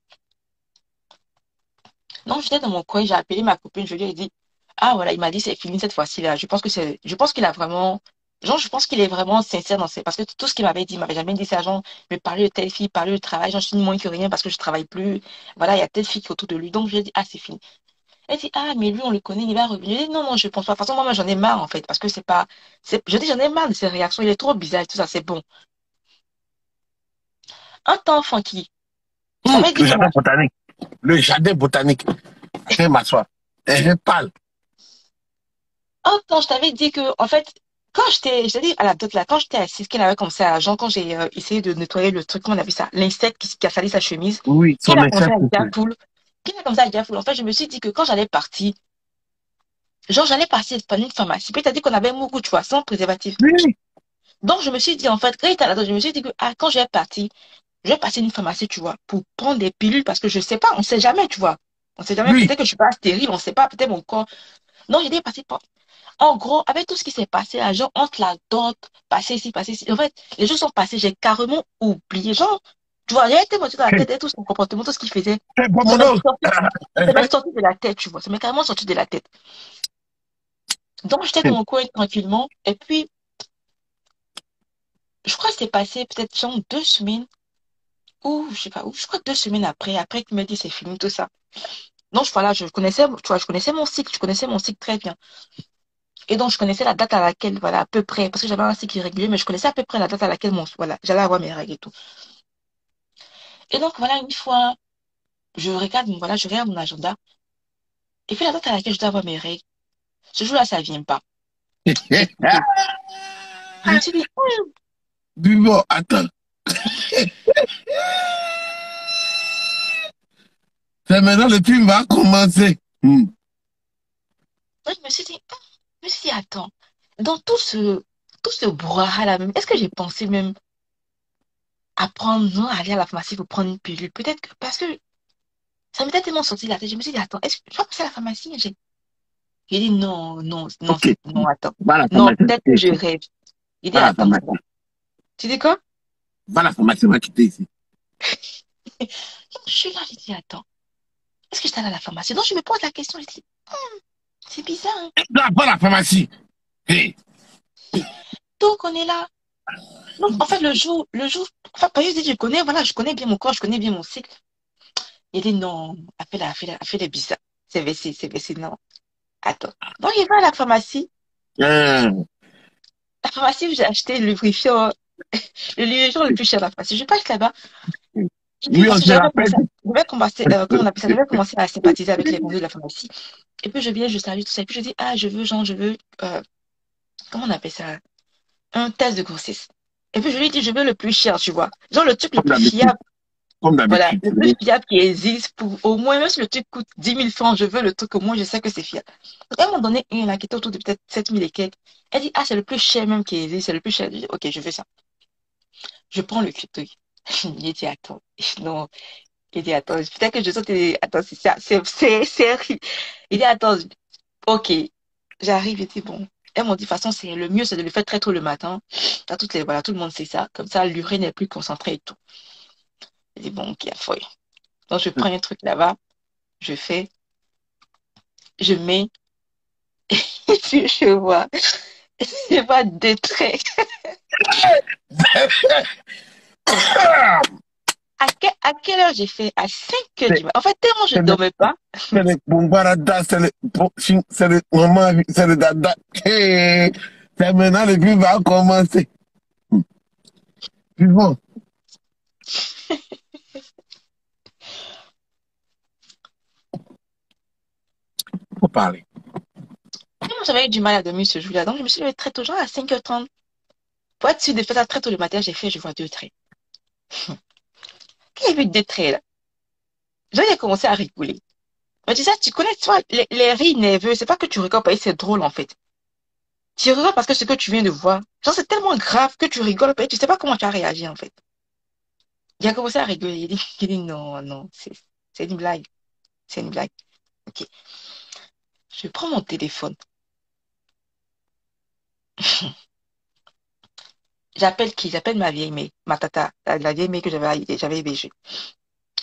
Donc, j'étais dans mon coin, j'ai appelé ma copine, je lui ai dit, ah voilà, il m'a dit, c'est fini cette fois-ci là. Je pense qu'il a vraiment, genre, je pense qu'il est vraiment sincère dans ses, parce que tout ce qu'il m'avait dit, il m'avait jamais dit ça, genre, me parler de telle fille, parler de travail, j'en suis ni moins que rien parce que je travaille plus. Voilà, il y a telle fille qui est autour de lui. Donc, je lui ai dit, ah, c'est fini. Elle dit, ah, mais lui, on le connaît, il va revenir. Je dis, non, non, je pense pas. De toute façon, moi, j'en ai marre, en fait, parce que c'est pas, je dis, j'en ai marre de ses réactions, il est trop bizarre et tout ça, c'est bon. Un temps, Francky, je t'avais dit Le qu'on jardin a, botanique. Le jardin botanique. Attends, m'asseoir. Et je parle. un temps, je t'avais dit que, en fait, je t'ai dit à la dot là, quand j'étais assise, qu'elle avait commencé à, genre, quand j'ai essayé de nettoyer le truc, comment on appelle ça, l'insecte qui a sali sa chemise, Oui, qu'elle son a commencé insecte. à dire à poule, qu'elle a commencé à dire à poule. En fait, je me suis dit que quand j'allais partir, genre, j'allais passer par une pharmacie, puis t'as dit qu'on avait beaucoup, tu vois, sans préservatif. Oui, Donc, je me suis dit, en fait, quand il était à la dot, je me suis dit que, ah, quand je vais partir, je vais passer une pharmacie, tu vois, pour prendre des pilules, parce que je sais pas, on sait jamais, tu vois. On sait jamais, oui. peut-être que je suis pas stérile, on sait pas, peut-être mon corps. Non, j'ai dit passer en gros, avec tout ce qui s'est passé, là, genre, entre la dot, passé ici, passé ici, en fait, les jours sont passés, j'ai carrément oublié. Genre, tu vois, j'ai été montée dans la tête et tout son comportement, tout ce qu'il faisait. C'est bon, Ça mon m'est nom. sorti, ça m'est sorti de la tête, tu vois. Ça m'est carrément sorti de la tête. Donc, j'étais dans mon coin tranquillement. Et puis, je crois que c'est passé peut-être genre 2 semaines, ou je sais pas, ou je crois 2 semaines après qu'il me dit c'est fini, tout ça. Donc, voilà, tu vois, je connaissais mon cycle, je connaissais mon cycle très bien. Et donc, je connaissais la date à laquelle, voilà, à peu près, parce que j'avais un cycle irrégulier, mais je connaissais à peu près la date à laquelle voilà, j'allais avoir mes règles et tout. Et donc, voilà, une fois, voilà, je regarde mon agenda, et puis la date à laquelle je dois avoir mes règles, ce jour-là, ça vient pas. J'ai cliqué. Je me suis dit, Bon, attends. C'est maintenant le film va commencer. je me suis dit, je me suis dit, attends, dans tout ce brouhaha-là, même, est-ce que j'ai pensé même à prendre, non, à aller à la pharmacie pour prendre une pilule? Peut-être que, parce que ça m'était tellement sorti de la tête, je me suis dit, attends, est-ce que je vais passer à la pharmacie? J'ai dit, non, non, non, Ok. non, attends. Va à la Non, pharmacie. peut-être que je rêve. J'ai dit, Va à la attends, ça va. pharmacie. Tu dis quoi? Va à la pharmacie, on va quitter ici. Donc, je suis là, j'ai dit, attends, est-ce que j'étais allée à la pharmacie? Donc, je me pose la question, je dis, c'est bizarre, hein. Va à la pharmacie. Hey. Donc, on est là. Donc, en fait, enfin, quand je dis, je connais, voilà, je connais bien mon corps, je connais bien mon cycle. Il dit, non, elle fait des bizarres. C'est VC, non. Attends. Donc, il va à la pharmacie. Hum. La pharmacie où j'ai acheté le lubrifiant, le lubrifiant le plus cher de la pharmacie. Je passe là-bas. Et puis, Oui, on parce que se rappelle. j'avais commencé, comment on appelle ça, j'avais commencé à sympathiser avec les vendeurs de la pharmacie. Et puis, je viens, je salue tout ça. Et puis, je dis, ah, je veux, comment on appelle ça? Un test de grossesse. Et puis, je lui dis, je veux le plus cher, tu vois. Genre, le truc le Comme plus d'habitude. fiable. Comme Voilà, d'habitude. le plus fiable qui existe pour au moins, même si le truc coûte 10 000 francs, je veux le truc au moins, je sais que c'est fiable. Donc, elles m'ont donné une là qui était autour de peut-être 7 000 et quelques. Elle dit, ah, c'est le plus cher même qui existe, c'est le plus cher. Je dis, ok, je fais ça. Je prends le truc. Il dit, attends, non. Il dit, attends, peut-être que je saute, attends, c'est ça, c'est, il dit, attends, ok. J'arrive, et dit, bon. Elles m'ont dit, de toute façon, le mieux, c'est de le faire très tôt le matin. Voilà, tout le monde sait ça. Comme ça, l'urine est plus concentrée et tout. Je dis, bon, ok, à fouille. Donc, je prends un truc là-bas, je fais, je mets, et puis je vois des traits. À quelle heure j'ai fait? À 5 heures C'est du matin. En fait, tellement je ne c'est le dormais pas. c'est le bombarada, c'est le moment, c'est le dada. Hey. C'est maintenant le film va commencer. Puis bon, faut parler. Tellement j'avais eu du mal à dormir ce jour-là. Donc, je me suis levée très tôt, genre à 5h30. Pour être sûr de faire ça très tôt le matin, je vois deux traits. Quand j'ai vu deux traits, là, j'ai commencé à rigoler. Mais tu sais, tu connais, toi, les rires nerveux, c'est pas que tu rigoles parce que c'est drôle, en fait. Tu rigoles parce que ce que tu viens de voir, genre, c'est tellement grave que tu rigoles parce que tu sais pas comment tu as réagi, en fait. Il a commencé à rigoler. Il dit non, non, c'est une blague. C'est une blague. Ok. Je prends mon téléphone. J'appelle qui? J'appelle ma vieille mère, ma tata, la vieille mère que j'avais hébergée.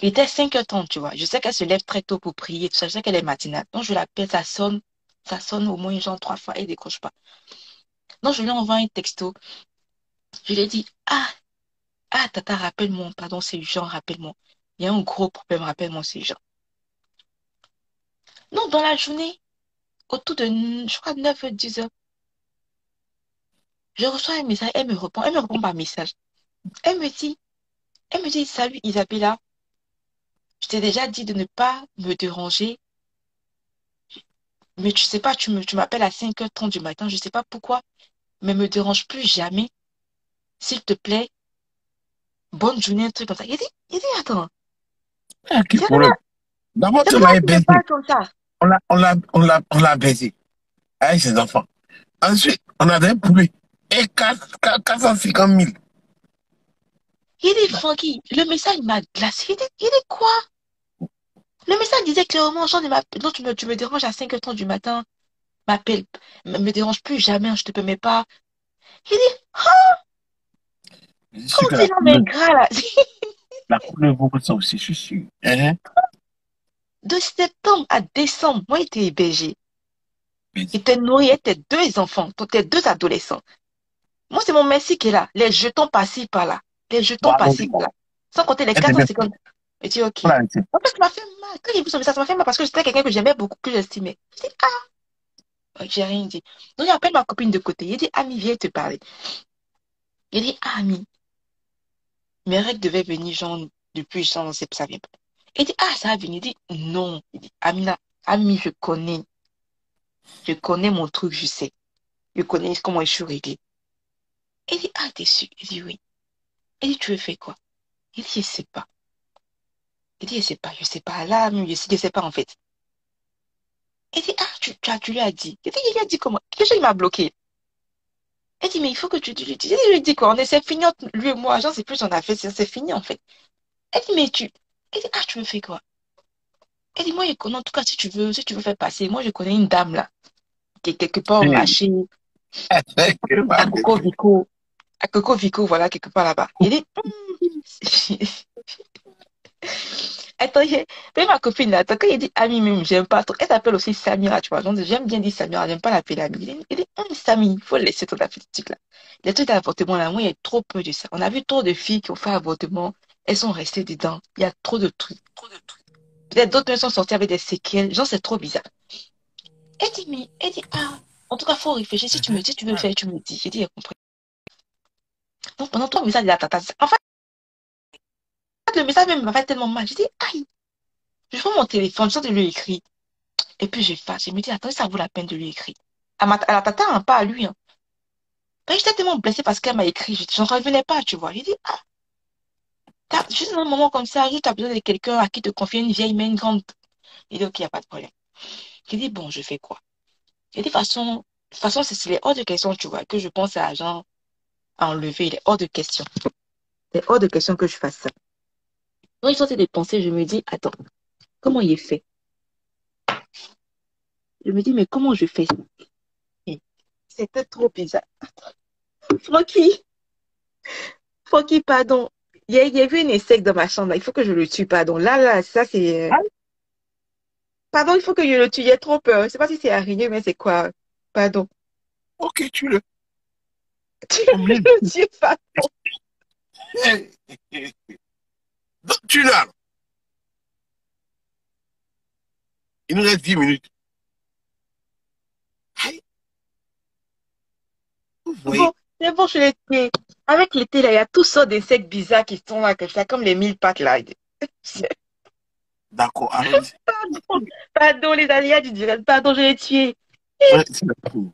Il était 5h30, tu vois. Je sais qu'elle se lève très tôt pour prier, tout ça. Je sais qu'elle est matinale. Donc, je l'appelle, ça sonne au moins genre 3 fois, elle décroche pas. Donc, je lui envoie un texto. Je lui ai dit, tata, rappelle-moi, pardon, c'est urgent, rappelle-moi. Il y a un gros problème, rappelle-moi, c'est urgent. Non, dans la journée, autour de, je crois, 9h, 10h, je reçois un message, elle me répond par message. Elle me dit, salut Isabella, je t'ai déjà dit de ne pas me déranger, mais tu sais pas, tu m'appelles à 5h30 du matin, je sais pas pourquoi, mais me dérange plus jamais. S'il te plaît, bonne journée, un truc comme ça. Il dit, attends, Ah, quel Isabella, problème. D'abord, tu Isabella, l'avais tu me baisé. parles comme ça. On l'a baisé avec ses enfants. Ensuite, on a des poulets. Et 450 000. Il dit, Francky, le message m'a glacé. Il dit quoi? Le message disait clairement, genre, non, tu me déranges à 5h30 du matin, m'appelle, me dérange plus jamais, je te permets pas. Il dit, Je suis comment que c'est l'homme est gras là? la couleur vaut ça aussi, je suis sûr. Hein? De septembre à décembre, moi, il était hébergé. Il Baisé. était nourri, il était deux enfants, tes deux adolescents. Moi, c'est mon merci qui est là. Les jetons par-ci, par-là. Les Bon, jetons par-ci, allons-y. par-là. Sans compter les Elle te 450. Et tu dis, ok. on l'a laissé. En fait, ça m'a fait mal. Quand j'ai vu son message, ça m'a fait mal parce que c'était quelqu'un que j'aimais beaucoup, que j'estimais. Je dis, j'ai rien dit. Donc, j'appelle ma copine de côté. Il dit, Ami, viens te parler. Il dit, Ami, mes règles devaient venir, genre, depuis, genre, ça vient pas. Il dit, ça va venir. Il dit, non. Il dit, Amina, Ami, je connais. Je connais mon truc, je sais. Je connais comment je suis réglée. Il dit, t'es sûr? Il dit, oui. Il dit, tu veux faire quoi? Il dit, je sais pas. Il dit, je sais pas. Là, je sais pas, en fait. Il dit, tu lui as dit. Il lui a dit comment? Déjà, il m'a bloqué. Il dit, mais il faut que tu lui dises. Il lui dit quoi? On essaie fini entre lui et moi. Genre, c'est plus on a fait, c'est fini, en fait. Il dit, mais il dit, tu me fais quoi? Il dit, moi, je connais, en tout cas, si tu veux faire passer, moi, je connais une dame, là, qui est quelque part au Hey. marché, à Coco Vico. À Coco Vico, voilà, quelque part là-bas. Il dit, attends, même ma copine là, quand il dit Ami, même, j'aime pas trop. Elle s'appelle aussi Samira, tu vois. Donc, j'aime bien dire Samira, j'aime pas l'appeler Ami. Il dit, Samy, il faut laisser ton petite là. Les trucs d'avortement là, moi, il y a trop peu de ça. On a vu trop de filles qui ont fait avortement, elles sont restées dedans. Il y a trop de trucs. Peut-être d'autres même sont sorties avec des séquelles. Genre, c'est trop bizarre. Elle dit, en tout cas, faut réfléchir. Si tu me dis, tu veux faire, tu me dis. J'ai dit, elle comprend. Donc, pendant tout le message de la tata, en fait, le message même m'a fait tellement mal. J'ai dit, aïe, je prends mon téléphone, je sors de lui écrire. Et puis j'efface. Je me dis, attends, ça vaut la peine de lui écrire. À la tata, hein, pas à lui. Hein. Ben, j'étais tellement blessée parce qu'elle m'a écrit. J'en revenais pas, tu vois. J'ai dit, juste dans un moment comme ça, juste as besoin de quelqu'un à qui te confier une vieille main, une grande. Il dit, ok, il n'y a pas de problème. J'ai dit, bon, je fais quoi? J'ai dit, de toute façon, c'est hors de question, tu vois, que je pense à Jean à enlever. Il est hors de question. Il est hors de question que je fasse ça. Donc, il sortait des pensées, je me dis, attends, comment il est fait? Je me dis, mais comment je fais ça? Et c'était trop bizarre. Francky, Francky, pardon. Il y a eu une insecte dans ma chambre. Là. Il faut que je le tue, pardon. Là, ça, c'est. Ah, Pardon, il faut que je le tue. J'ai trop peur. Je ne sais pas si c'est araignée, mais c'est quoi? Pardon. ok, tu le. Tu Comme les le tues, pardon. Hey. Donc, tu l'as. Il nous reste 10 minutes. Hey, vous voyez? Bon, c'est bon, je l'ai tué. Avec l'été, là, il y a toutes sortes d'insectes bizarres qui sont là, comme ça, comme les mille pattes, là. D'accord, allons-y. Pardon, pardon, les aléas du direct. Pardon, je l'ai tué. Ouais, c'est d'accord.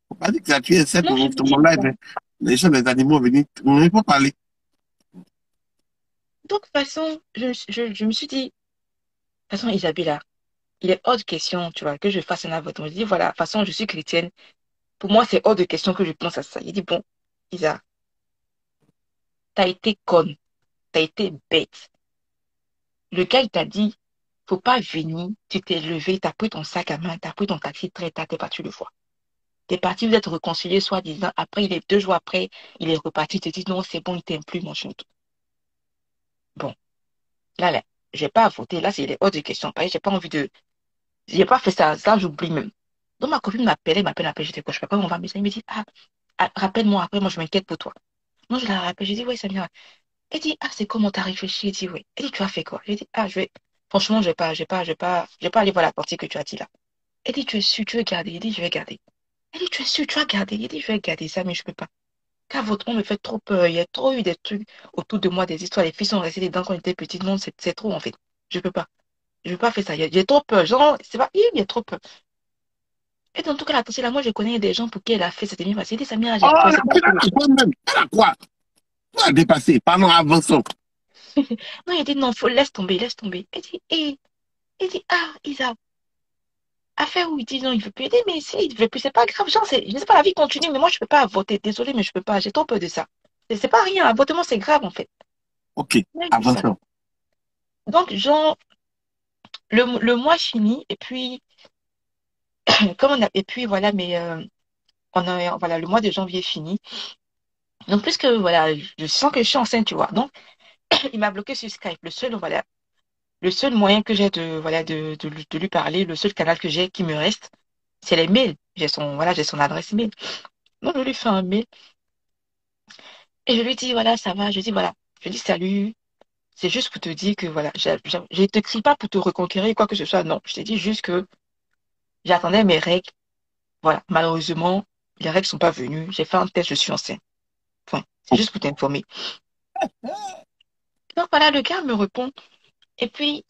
Faut pas dire que tu as tué cette Non, je pour me tout le dis, monde là. bon. Les gens, les animaux venus. On ne peut pas parler. Donc, de toute façon, je me suis dit, de toute façon, Isabella, il est hors de question, tu vois, que je fasse un avortement. Je dis, voilà, de toute façon, je suis chrétienne. Pour moi, c'est hors de question que je pense à ça. Il dit, bon, Isa, t'as été conne. t'as été bête. Le gars, il t'a dit, faut pas venir, tu t'es levé, t'as pris ton sac à main, t'as pris ton taxi très tard, t'es parti le voir. T'es parti, vous êtes réconciliés, soi-disant. Après, il est 2 jours après, il est reparti, il te dit, non, c'est bon, il t'aime plus, mon chou. Bon, là, j'ai pas à voter. Là, c'est hors de question. Parce que j'ai pas envie de, j'ai pas fait ça, ça, j'oublie même. Donc, ma copine m'appelle, j'étais quoi, je sais pas comment on va, mais ça, il me dit, rappelle-moi après, moi, je m'inquiète pour toi. Non, je la rappelle, je dis, oui, ça vient. Elle dit, c'est comment t'as réfléchi? Elle dit, oui. Elle dit, tu as fait quoi? Je dis, franchement, je vais pas aller voir la partie que tu as dit là. Elle dit, tu es sûr, tu veux garder? Elle dit, je vais garder. Elle dit, tu es sûr, tu vas garder? Elle dit, je vais garder ça, mais je peux pas. Car votre nom me fait trop peur. Il y a trop eu des trucs autour de moi, des histoires. Les filles sont restées dedans quand on était petites. Non, c'est trop, en fait. Je peux pas. Je peux pas faire ça. J'ai trop peur. Genre, c'est pas, il y a trop peur. Et dans tout cas, attention, là, moi, je connais des gens pour qui elle a fait cette émission. Elle dit, Samira, Oh, j'ai peur. la C'est pas putain, cool. toi-même. Elle a quoi? Tu as dépassé. Pardon, avançons. Non, il dit, non, faut, laisse tomber, laisse tomber. Elle dit, il dit, Isa, affaire où il dit non, il veut plus aider, mais si, il veut plus, c'est pas grave. Genre, je sais pas, la vie continue, mais moi, je peux pas voter. Désolée, mais je peux pas. J'ai trop peur de ça. C'est pas rien. L'avortement, c'est grave, en fait. Ok, Ouais, c'est ça. avançons. Donc, genre, le mois fini, et puis, et puis, voilà, mais, voilà, le mois de janvier fini. Donc, puisque, voilà, je sens que je suis enceinte, tu vois. Donc, il m'a bloqué sur Skype. Voilà, le seul moyen que j'ai voilà, de lui parler, le seul canal que j'ai qui me reste, c'est les mails. J'ai son adresse mail. Donc, je lui fais un mail. Et je lui dis, voilà, ça va. Je dis, voilà. Je dis, salut. C'est juste pour te dire que, voilà, je ne te crie pas pour te reconquérir, quoi que ce soit. Non, je te dis juste que j'attendais mes règles. Voilà. Malheureusement, les règles sont pas venues. J'ai fait un test, je suis enceinte. Point. C'est juste pour t'informer. Donc, voilà, le gars me répond. Et puis,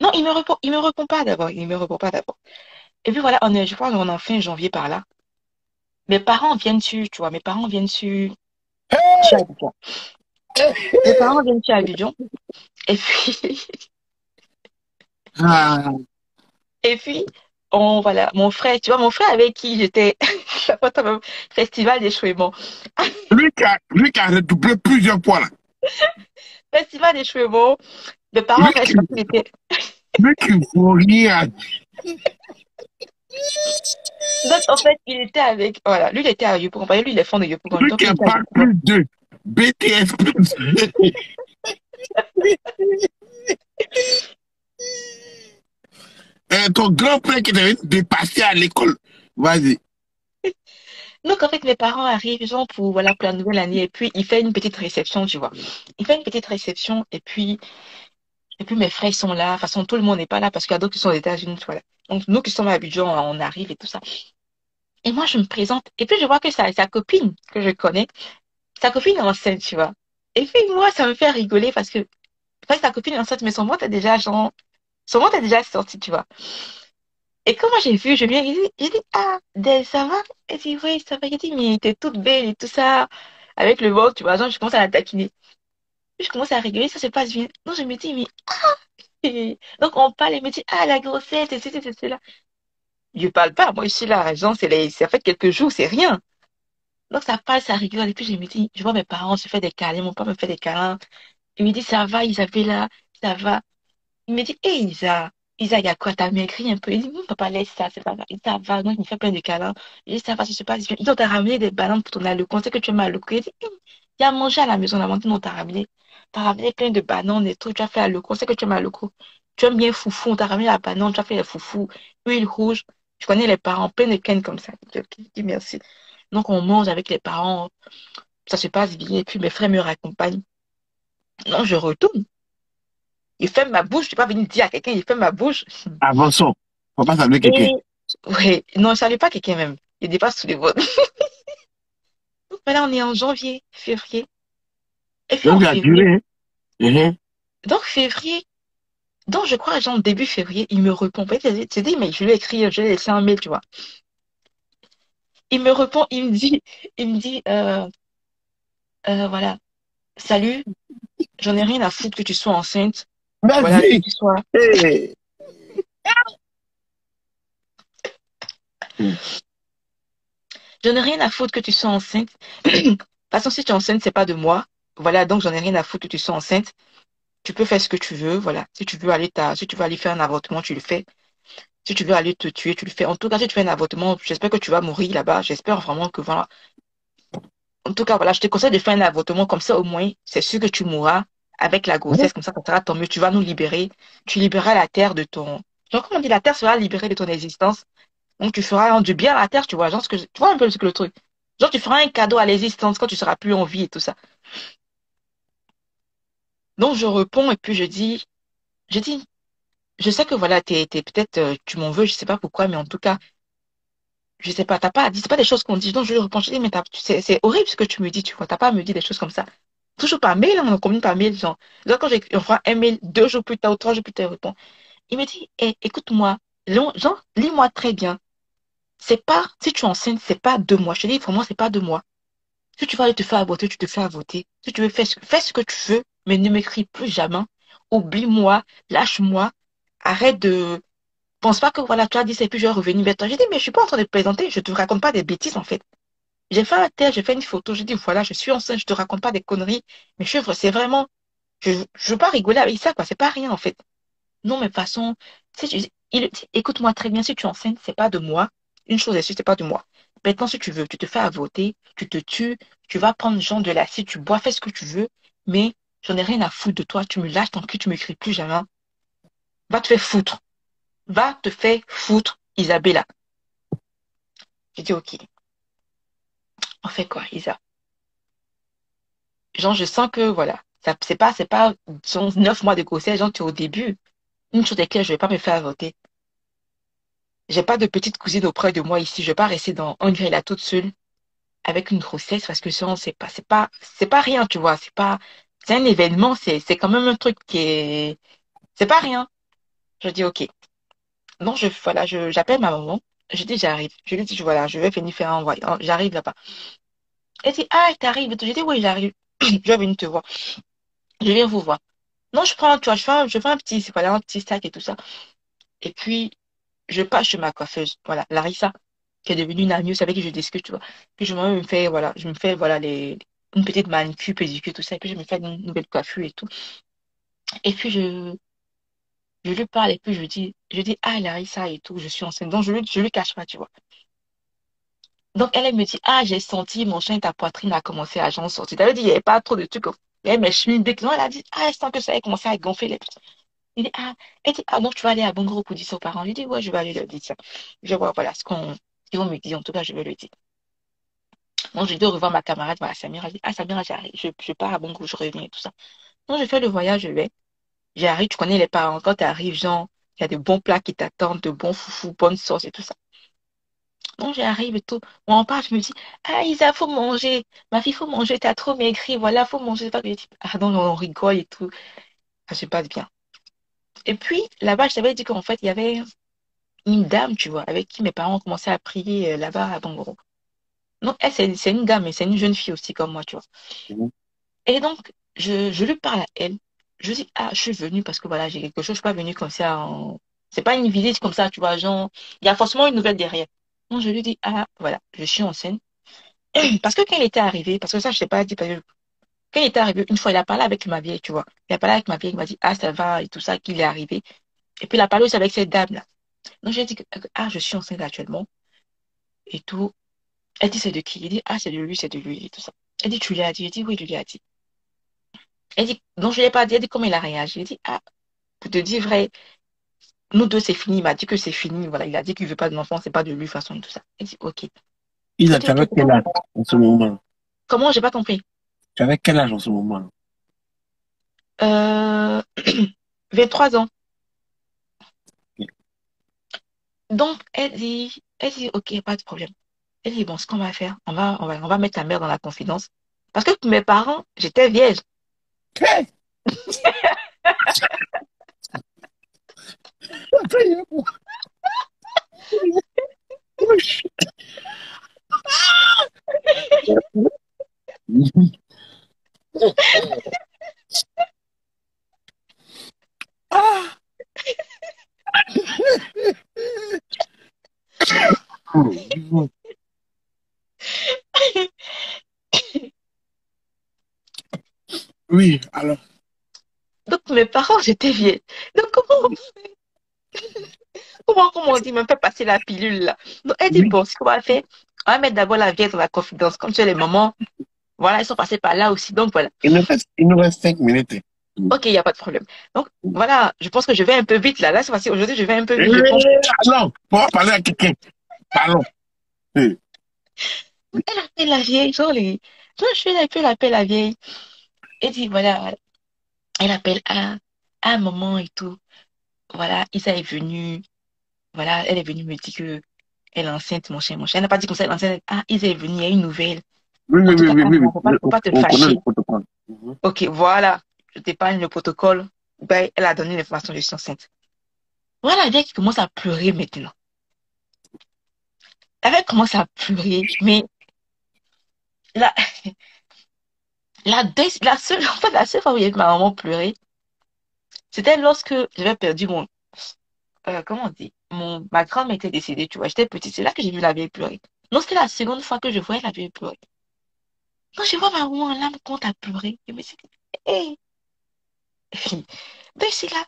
non, il me répond pas d'abord. Il me répond pas d'abord. Et puis, voilà, je crois qu'on est en fin janvier par là. Mes parents viennent sur, tu vois, mes parents viennent sur Abidjan. Mes parents viennent sur Abidjan. Et puis, Ah, Et puis, voilà, mon frère, tu vois, mon frère avec qui j'étais au même festival d'échouement. lui qui a redoublé plusieurs fois là. Festival d'échouement, mes parents Lui restent qui, parce qu'il était. lui qui vaut rien. Donc, en fait, il était avec. Voilà, lui, il était à Yopougon. Lui, il est fond de Yopougon. Lui Donc, qui il a était à pas Yopougon. plus de BTS plus. Ton grand-père qui devait dépasser à l'école. Vas-y. Donc, en fait, mes parents arrivent, genre, pour la nouvelle année. Et puis, il fait une petite réception, tu vois. Il fait une petite réception. Et puis mes frères, ils sont là. De toute façon, tout le monde n'est pas là parce qu'il y a d'autres qui sont aux États-Unis, voilà. Donc, nous qui sommes à Abidjan, on arrive et tout ça. Et moi, je me présente. Et puis, je vois que sa copine, que je connais, sa copine est enceinte, tu vois. Et puis, moi, ça me fait rigoler parce que, en fait, sa copine est enceinte, mais son ventre est déjà sorti, tu vois. Et quand moi, j'ai vu, j'ai dit, ça va? Elle dit, oui, ça va. Elle dit, mais t'es toute belle et tout ça, avec le ventre, tu vois. Donc, je commence à la taquiner. Puis, je commence à rigoler, ça se passe bien. Donc, je me dis, mais, donc, on parle, elle me dit, la grossesse, et c'est cela. Je parle pas, moi, je suis là, genre, ça fait quelques jours, c'est rien. Donc, ça parle, ça rigole. Et puis, je me dis, je vois mes parents se faire des câlins, mon père me fait des câlins. Il me dit, ça va, Isabella, ça va. Il me dit, hé, Isa, il y a quoi? T'as maigri un peu. Il dit, papa, laisse ça, c'est pas grave. Ça va. Donc, il me fait plein de câlins. Il dit, ça va, ça se passe bien. Il dit, on t'a ramené des bananes pour ton alloco. On sait que tu es mal alloco. Il dit, il y a mangé à la maison, la matin, on t'a ramené. T'as ramené plein de bananes et tout. Tu as fait alloco. On sait que tu es mal alloco. Tu aimes bien foufou. On t'a ramené la banane. Tu as fait les foufous. Huile rouge. Je connais les parents, plein de cannes comme ça. Je dis merci. Donc, on mange avec les parents. Ça se passe bien. Et puis, mes frères me raccompagnent. Non, je retourne. Il ferme ma bouche. Je ne vais pas venir dire à quelqu'un, il ferme ma bouche. Avançons. Faut pas saluer quelqu'un. Et, oui, non, je ne savais pas quelqu'un même. Il dépasse tous les votes. Donc, voilà, on est en janvier, février. Et puis, en Donc, il a février. duré. Hein. Donc, février. Donc, je crois, genre, début février, il me répond. En fait, j'ai dit, mais je lui ai écrit, je lui ai laissé un mail, tu vois. Il me répond, il me dit, voilà, salut, j'en ai rien à foutre que tu sois enceinte. Voilà, que Merci. tu sois. Hey. J'en ai rien à foutre que tu sois enceinte. De toute façon, si tu es enceinte, c'est pas de moi. voilà, donc j'en ai rien à foutre que tu sois enceinte. Tu peux faire ce que tu veux, voilà. Si tu veux aller faire un avortement, tu le fais. Si tu veux aller te tuer, tu le fais. En tout cas, si tu fais un avortement, j'espère que tu vas mourir là-bas. J'espère vraiment que voilà. En tout cas, voilà, je te conseille de faire un avortement comme ça, au moins, c'est sûr que tu mourras avec la grossesse, comme ça sera tant mieux. Tu vas nous libérer. Tu libéreras la terre de ton. Genre, comment on dit, la terre sera libérée de ton existence. Donc, tu feras du bien à la terre, tu vois. Genre, tu vois un peu ce que le truc. Genre, tu feras un cadeau à l'existence quand tu seras plus en vie et tout ça. Donc, je réponds et puis je dis, je sais que voilà, peut-être, tu m'en veux, je sais pas pourquoi, mais en tout cas, je sais pas, t'as pas à dire, c'est pas des choses qu'on dit. Donc, je lui réponds, je dis, mais c'est horrible ce que tu me dis, tu vois. T'as pas à me dire des choses comme ça. Toujours par mail, on communique par mail, genre. Là, quand j'envoie un mail 2 jours plus tard ou 3 jours plus tard, il répond. Il me dit, eh, écoute-moi, genre, lis-moi très bien. C'est pas, si tu es enceinte, c'est pas 2 mois. Je te dis, vraiment, c'est pas 2 mois. Si tu vas aller te faire avorter, tu te fais avorter. Si tu veux faire, fais ce que tu veux, mais ne m'écris plus jamais. Oublie-moi, lâche-moi. Arrête de, pense pas que voilà, tu as dit c'est puis je vais revenir vers toi. J'ai dit, mais je suis pas en train de te plaisanter, je te raconte pas des bêtises en fait. J'ai fait un test, j'ai fait une photo, j'ai dit voilà, je suis enceinte, je te raconte pas des conneries, mais c'est vraiment, je veux pas rigoler avec ça, quoi, c'est pas rien en fait. Non, mais de toute façon, il dit, écoute-moi très bien, si tu es enceinte, c'est pas de moi. Une chose est sûre, c'est pas de moi. Maintenant, si tu veux, tu te fais avorter, tu te tues, tu vas prendre genre de l'acide, tu bois, fais ce que tu veux, mais j'en ai rien à foutre de toi, tu me lâches ton cul, tu m'écris plus jamais. Va te faire foutre. Va te faire foutre, Isabella. J'ai dit, ok, on fait quoi, Isa? Genre, je sens que, voilà, ça, disons, 9 mois de grossesse, genre, tu es au début. Une chose est claire, je vais pas me faire avorter. J'ai pas de petite cousine auprès de moi ici. Je vais pas rester dans un gril là toute seule avec une grossesse parce que sinon, c'est pas rien, tu vois. C'est un événement, c'est quand même un truc c'est pas rien. Je dis, ok. Non, voilà, j'appelle ma maman. Je dis, j'arrive. Je lui dis, voilà, je vais venir faire un voyage. J'arrive là-bas. Elle dit, ah, t'arrives. Je dis, oui, j'arrive. Je vais venir te voir. Je viens vous voir. Non, je prends, tu vois, je fais un petit, voilà, un petit sac et tout ça. Et puis, je passe chez ma coiffeuse. Voilà, Larissa, qui est devenue une amie, avec qui je discute, tu vois. Puis je me fais, voilà, une petite manicure, pédicure, tout ça. Et puis, je me fais une nouvelle coiffure et tout. Et puis, je lui parle et puis je dis, ah, Larissa et tout, je suis enceinte. Donc, je lui cache pas, tu vois. Donc, elle me dit, ah, j'ai senti mon chien, ta poitrine a commencé à j'en sortir. Elle dit, il n'y avait pas trop de trucs. Elle m'a chemise dès que non, elle a dit, ah, elle sent que ça a commencé à gonfler les petits. Il dit, ah, elle dit, ah, donc tu vas aller à Bangoro pour dire ça aux parents. Je dis, ouais, je vais aller leur dire ça. Je vois, voilà, ce qu'ils vont me dire. En tout cas, je vais le dire. Donc, je dois revoir ma camarade, voilà, Samira. Je dis, ah, Samira, j'arrive. Je pars à Bangoro, je reviens et tout ça. Donc, je fais le voyage, je vais. J'arrive, tu connais les parents. Quand tu arrives, genre, il y a de bons plats qui t'attendent, de bons foufous, bonnes sauces et tout ça. Donc, j'arrive et tout. On parle, je me dis, ah, Isa, faut manger. Ma fille, faut manger. T'as trop maigri. Voilà, faut manger. C'est pas que je dis, ah, non, on rigole et tout. Ça se passe bien. Et puis, là-bas, je t'avais dit qu'en fait, il y avait une dame, tu vois, avec qui mes parents ont commencé à prier là-bas à Bangoro. Donc, elle, c'est une dame, mais c'est une jeune fille aussi comme moi, tu vois. Et donc, je lui parle à elle. Je dis, ah, je suis venue parce que voilà, j'ai quelque chose, je suis pas venue comme ça. C'est pas une visite comme ça, tu vois, genre, il y a forcément une nouvelle derrière. Donc, je lui dis, ah, voilà, je suis enceinte. Parce que quand il était arrivé, parce que ça, je sais pas dit, parce que quand il était arrivé, une fois, il a parlé avec ma vieille, tu vois. Il a parlé avec ma vieille, il m'a dit, ah, ça va, et tout ça, qu'il est arrivé. Et puis, il a parlé aussi avec cette dame-là. Donc, j'ai dit, ah, je suis enceinte actuellement, et tout. Elle dit, c'est de qui? Il dit, ah, c'est de lui, et tout ça. Elle dit, tu lui as dit? Il dit, oui, je lui ai dit. Elle dit, non, je lui ai pas dit. Elle dit, comment il a réagi? Il dit, ah, pour te dire vrai, nous deux, c'est fini. Il m'a dit que c'est fini. Voilà, il a dit qu'il veut pas d'enfant, c'est pas de lui, façon, et tout ça. Elle dit, ok. Il J'ai a, dit, tu ok, avais quel âge en ce moment? comment? J'ai pas compris. Tu avais quel âge en ce moment? Euh, 23 ans. Donc, elle dit, ok, pas de problème. Elle dit, bon, ce qu'on va faire, on va mettre ta mère dans la confidence. Parce que pour mes parents, j'étais vierge. Hey! Oui, alors. Donc, mes parents, j'étais vieille. Donc, comment on dit, me fait passer la pilule, là. Donc, elle dit, Oui, bon, ce qu'on va faire, on va mettre d'abord la vieille dans la confidence. Comme tu as les mamans, voilà, ils sont passés par là aussi. Donc, voilà. il nous reste 5 minutes. Ok, il n'y a pas de problème. Donc, voilà, je pense que je vais un peu vite, là. Là, c'est facile. Aujourd'hui, je vais un peu vite, je pense. Non, on va parler à quelqu'un. Parlons. Euh, Elle appelle la vieille, genre, genre, je fais la elle appelle la vieille. Elle dit, voilà, elle appelle à un moment et tout. Voilà, Isa est venue. Voilà, elle est venue me dire que elle est enceinte, mon chien, mon chien. Elle n'a pas dit comme ça, elle est enceinte. Ah, Isa est venue, il y a une nouvelle. Oui, En oui, tout oui, cas, oui, ah, oui, bon, oui. faut pas te On connaît le fâcher. protocole. Mhm. Ok, voilà. Je t'épargne le protocole. Ben, elle a donné l'information, je suis enceinte. Voilà, la vieille qui commence à pleurer maintenant. Elle commence à pleurer, mais la, en fait, la seule fois où il y a vu ma maman pleurer, c'était lorsque j'avais perdu comment on dit, ma grand-mère était décédée, tu vois, j'étais petite, c'est là que j'ai vu la vieille pleurer. Non, c'était la seconde fois que je voyais la vieille pleurer. Quand je vois ma maman en larmes quand elle pleurer, je me suis dit, hé, ben c'est là,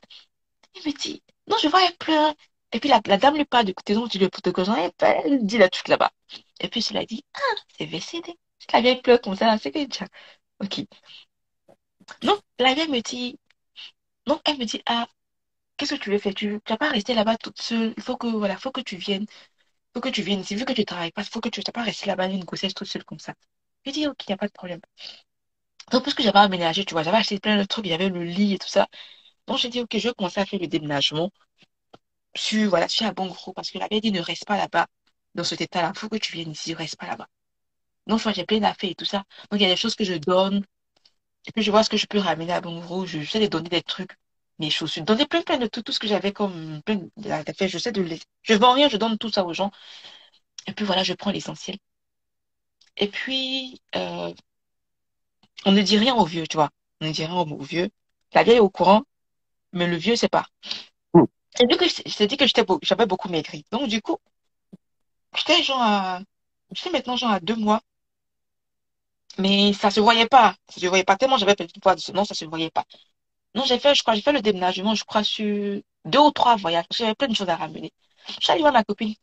il me dit, non, je vois elle pleure. Et puis la dame lui parle de côté, donc je lui protocole, elle dit la truc là-bas. Et puis je lui ai dit, ah, c'est VCD. La vieille pleure comme ça, c'est que déjà. Ok. Donc, la vieille me dit, donc elle me dit, ah, qu'est-ce que tu veux faire? Tu vas pas rester là-bas toute seule. Il faut que, voilà, faut que tu viennes. Faut que tu viennes ici. Vu que tu travailles pas, faut que tu vas pas rester là-bas une grossesse toute seule comme ça. J'ai dit, ok, y a pas de problème. Donc, parce que j'avais aménagé, tu vois, j'avais acheté plein de trucs, il y avait le lit et tout ça. Donc, j'ai dit, ok, je vais commencer à faire le déménagement voilà, sur un bon gros, parce que la vieille dit, ne reste pas là-bas, dans cet état-là. Faut que tu viennes ici, reste pas là-bas. Donc, enfin, j'ai plein d'affaires et tout ça. Donc, il y a des choses que je donne. Et puis, je vois ce que je peux ramener à bon gros. Je sais de donner des trucs, mes chaussures. Donner plein de tout ce que j'avais comme plein d'affaires. Je sais de les. Je vends rien, je donne tout ça aux gens. Et puis, voilà, je prends l'essentiel. Et puis, on ne dit rien au vieux, tu vois. On ne dit rien au vieux. La vieille est au courant, mais le vieux, c'est pas. Hmm. Et vu que je t'ai dit que j'avais beaucoup maigri. Donc, du coup, j'étais genre à, j'étais maintenant genre à 2 mois, mais ça se voyait pas. Ça se voyait pas tellement j'avais perdu du poids. Non, ça se voyait pas. Non, j'ai fait le déménagement, je crois, sur 2 ou 3 voyages. J'avais plein de choses à ramener. Je suis allée voir ma copine.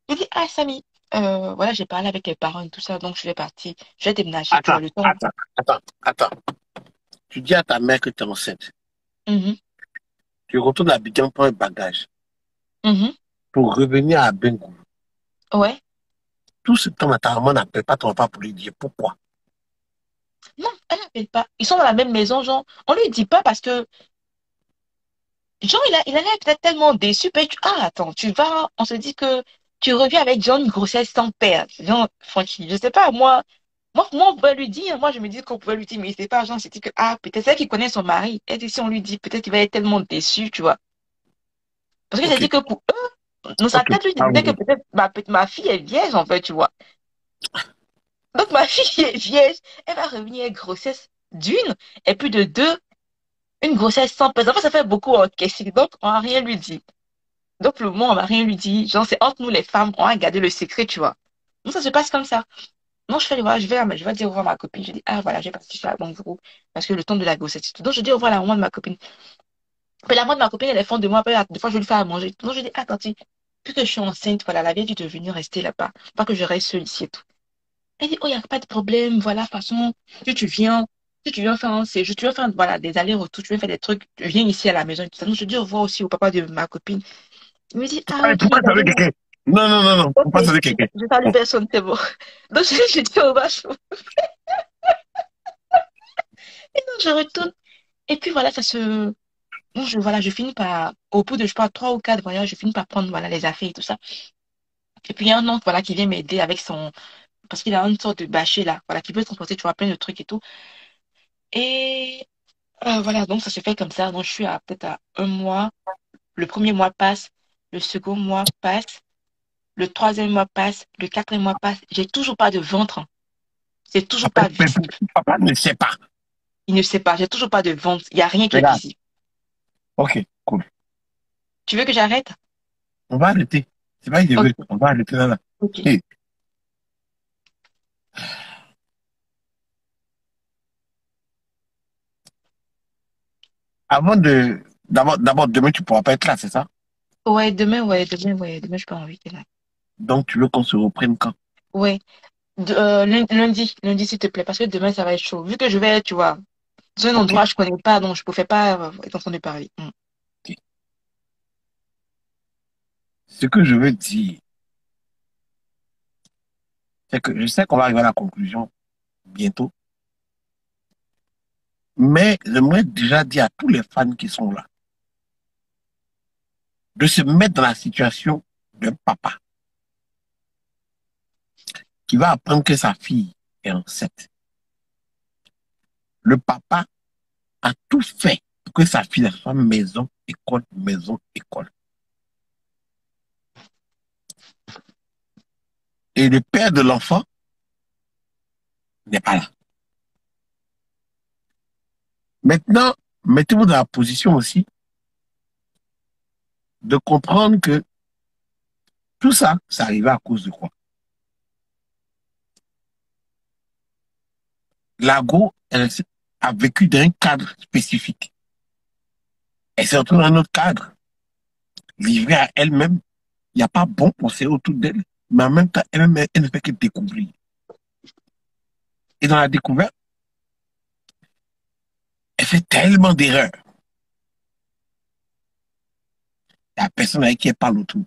Je lui ai dit, ah, Samy, voilà, j'ai parlé avec les parents et tout ça, donc je vais partir. Je vais déménager, tu vois, Attends, le temps. attends, attends, attends. Tu dis à ta mère que tu es enceinte. Mhm, Tu retournes à Abidjan pour un bagage mhm. pour revenir à Bengou. Ouais. Tout ce temps-là, ta maman n'appelle pas ton papa pour lui dire pourquoi. Non, elle n'appelle pas. Ils sont dans la même maison, genre, on lui dit pas parce que, genre, il a l'air peut-être tellement déçu. Ah, attends, tu vas, on se dit que tu reviens avec, genre, une grossesse sans père. Genre, franchement, je sais pas, moi, on pouvait lui dire, moi, je me dis qu'on pouvait lui dire, mais c'est pas, genre, c'était que, ah, peut-être c'est elle qui connaît son mari. Et si on lui dit, peut-être qu'il va être tellement déçu, tu vois. Parce que j'ai Ok, dit que pour eux, dans sa ok. tête, lui, il Ah disait que oui. peut-être ma fille est vierge, en fait, tu vois. Donc, ma fille est vierge, elle va revenir grossesse d'une, et puis de deux, une grossesse sans pèse. En fait, ça fait beaucoup encaisser. Donc, on n'a rien lui dit. Donc, le moment, on n'a rien lui dit. Genre, c'est entre nous, les femmes, on a gardé le secret, tu vois. Donc, ça se passe comme ça. Non, je fais, voilà, je vais dire au revoir à ma copine. Je dis, ah, voilà, j'ai parti faire un bon groupe. Parce que le temps de la grossesse. Donc, je dis au revoir à la maman de ma copine. Puis la maman de ma copine, elle est fond de moi. Puis, des fois, je lui fais à manger. Donc, je dis, ah, tante, puisque je suis enceinte, voilà, la vieille dit de venir rester là-bas. Pas que je reste seule ici et tout. Elle dit, oh, il n'y a pas de problème. Voilà, de toute façon, si tu viens, si tu viens faire un séjour, tu veux faire, voilà, des allers-retours, tu veux faire des trucs, tu viens ici à la maison et tout ça. Donc, je dis au revoir aussi au papa de ma copine. Il me dit, ah, Allez, ok, pourquoi saluer quelqu'un? Non, non, non, non. ok, Pourquoi saluer quelqu'un? je salue personne, c'est bon. Donc, je dis au revoir. Et donc, je retourne. Et puis, voilà, bon, voilà, je finis par, au bout de, je sais pas, 3 ou 4 voyages, je finis par prendre, voilà, les affaires et tout ça. Et puis, il y a un oncle, voilà, qui vient m'aider avec parce qu'il a une sorte de bâcher, là, voilà, qui peut transporter, tu vois, plein de trucs et tout. Et, voilà, donc, ça se fait comme ça. Donc, je suis peut-être à 1 mois. Le premier mois passe. Le second mois passe. Le troisième mois passe. Le quatrième mois passe. J'ai toujours pas de ventre. C'est toujours Après, pas visible. papa ne sait pas. Il ne sait pas. J'ai toujours pas de ventre. Il n'y a rien qui est Regarde. visible. Ok, cool. Tu veux que j'arrête? On va arrêter. C'est pas Ok, idéal. On va arrêter là, là. ok. Hey, Avant de... D'abord, demain, tu pourras pas être là, c'est ça? Demain, je pars en week-end. Donc, tu veux qu'on se reprenne quand? Ouais, lundi, s'il te plaît, parce que demain, ça va être chaud. Vu que je vais, tu vois, dans un Ok, endroit que je connais pas, donc je ne pouvais pas être en train de parler. ok. Ce que je veux dire, c'est que je sais qu'on va arriver à la conclusion bientôt, mais j'aimerais déjà dire à tous les fans qui sont là de se mettre dans la situation d'un papa qui va apprendre que sa fille est enceinte. Le papa a tout fait pour que sa fille soit maison, école, maison, école. Et le père de l'enfant n'est pas là. Maintenant, mettez-vous dans la position aussi de comprendre que tout ça, ça arrivé à cause de quoi? L'ago, elle a vécu dans un cadre spécifique. Elle s'est retrouvée dans un autre cadre, livrée à elle-même. Il n'y a pas bon conseil autour d'elle, mais en même temps, elle-même, elle ne fait que découvrir. Et dans la découverte, elle fait tellement d'erreurs. Il n'y a personne avec qui elle parle autour.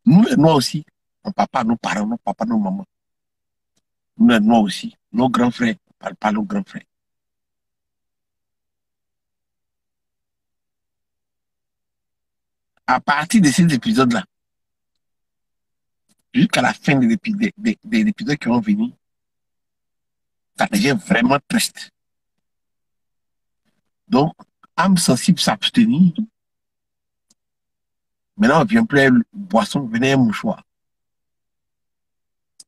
Nous, les Noirs aussi, nos papas, nos parents, nos papas, nos mamans, nous, les Noirs aussi, nos grands frères, ne parlent pas nos grands frères. À partir de ces épisodes-là, jusqu'à la fin des épisodes qui vont venir, ça devient vraiment triste. Donc, âme sensible s'abstenir. Maintenant, on ne vient plus à une boisson, venez à un mouchoir.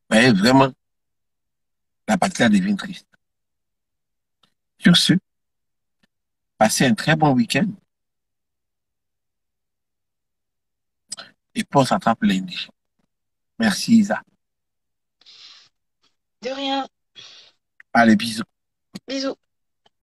Mais vraiment, la partie là devient triste. Sur ce, passez un très bon week-end et puis on s'attrape lundi. Merci, Isa. De rien. Allez, bisous. Bisous.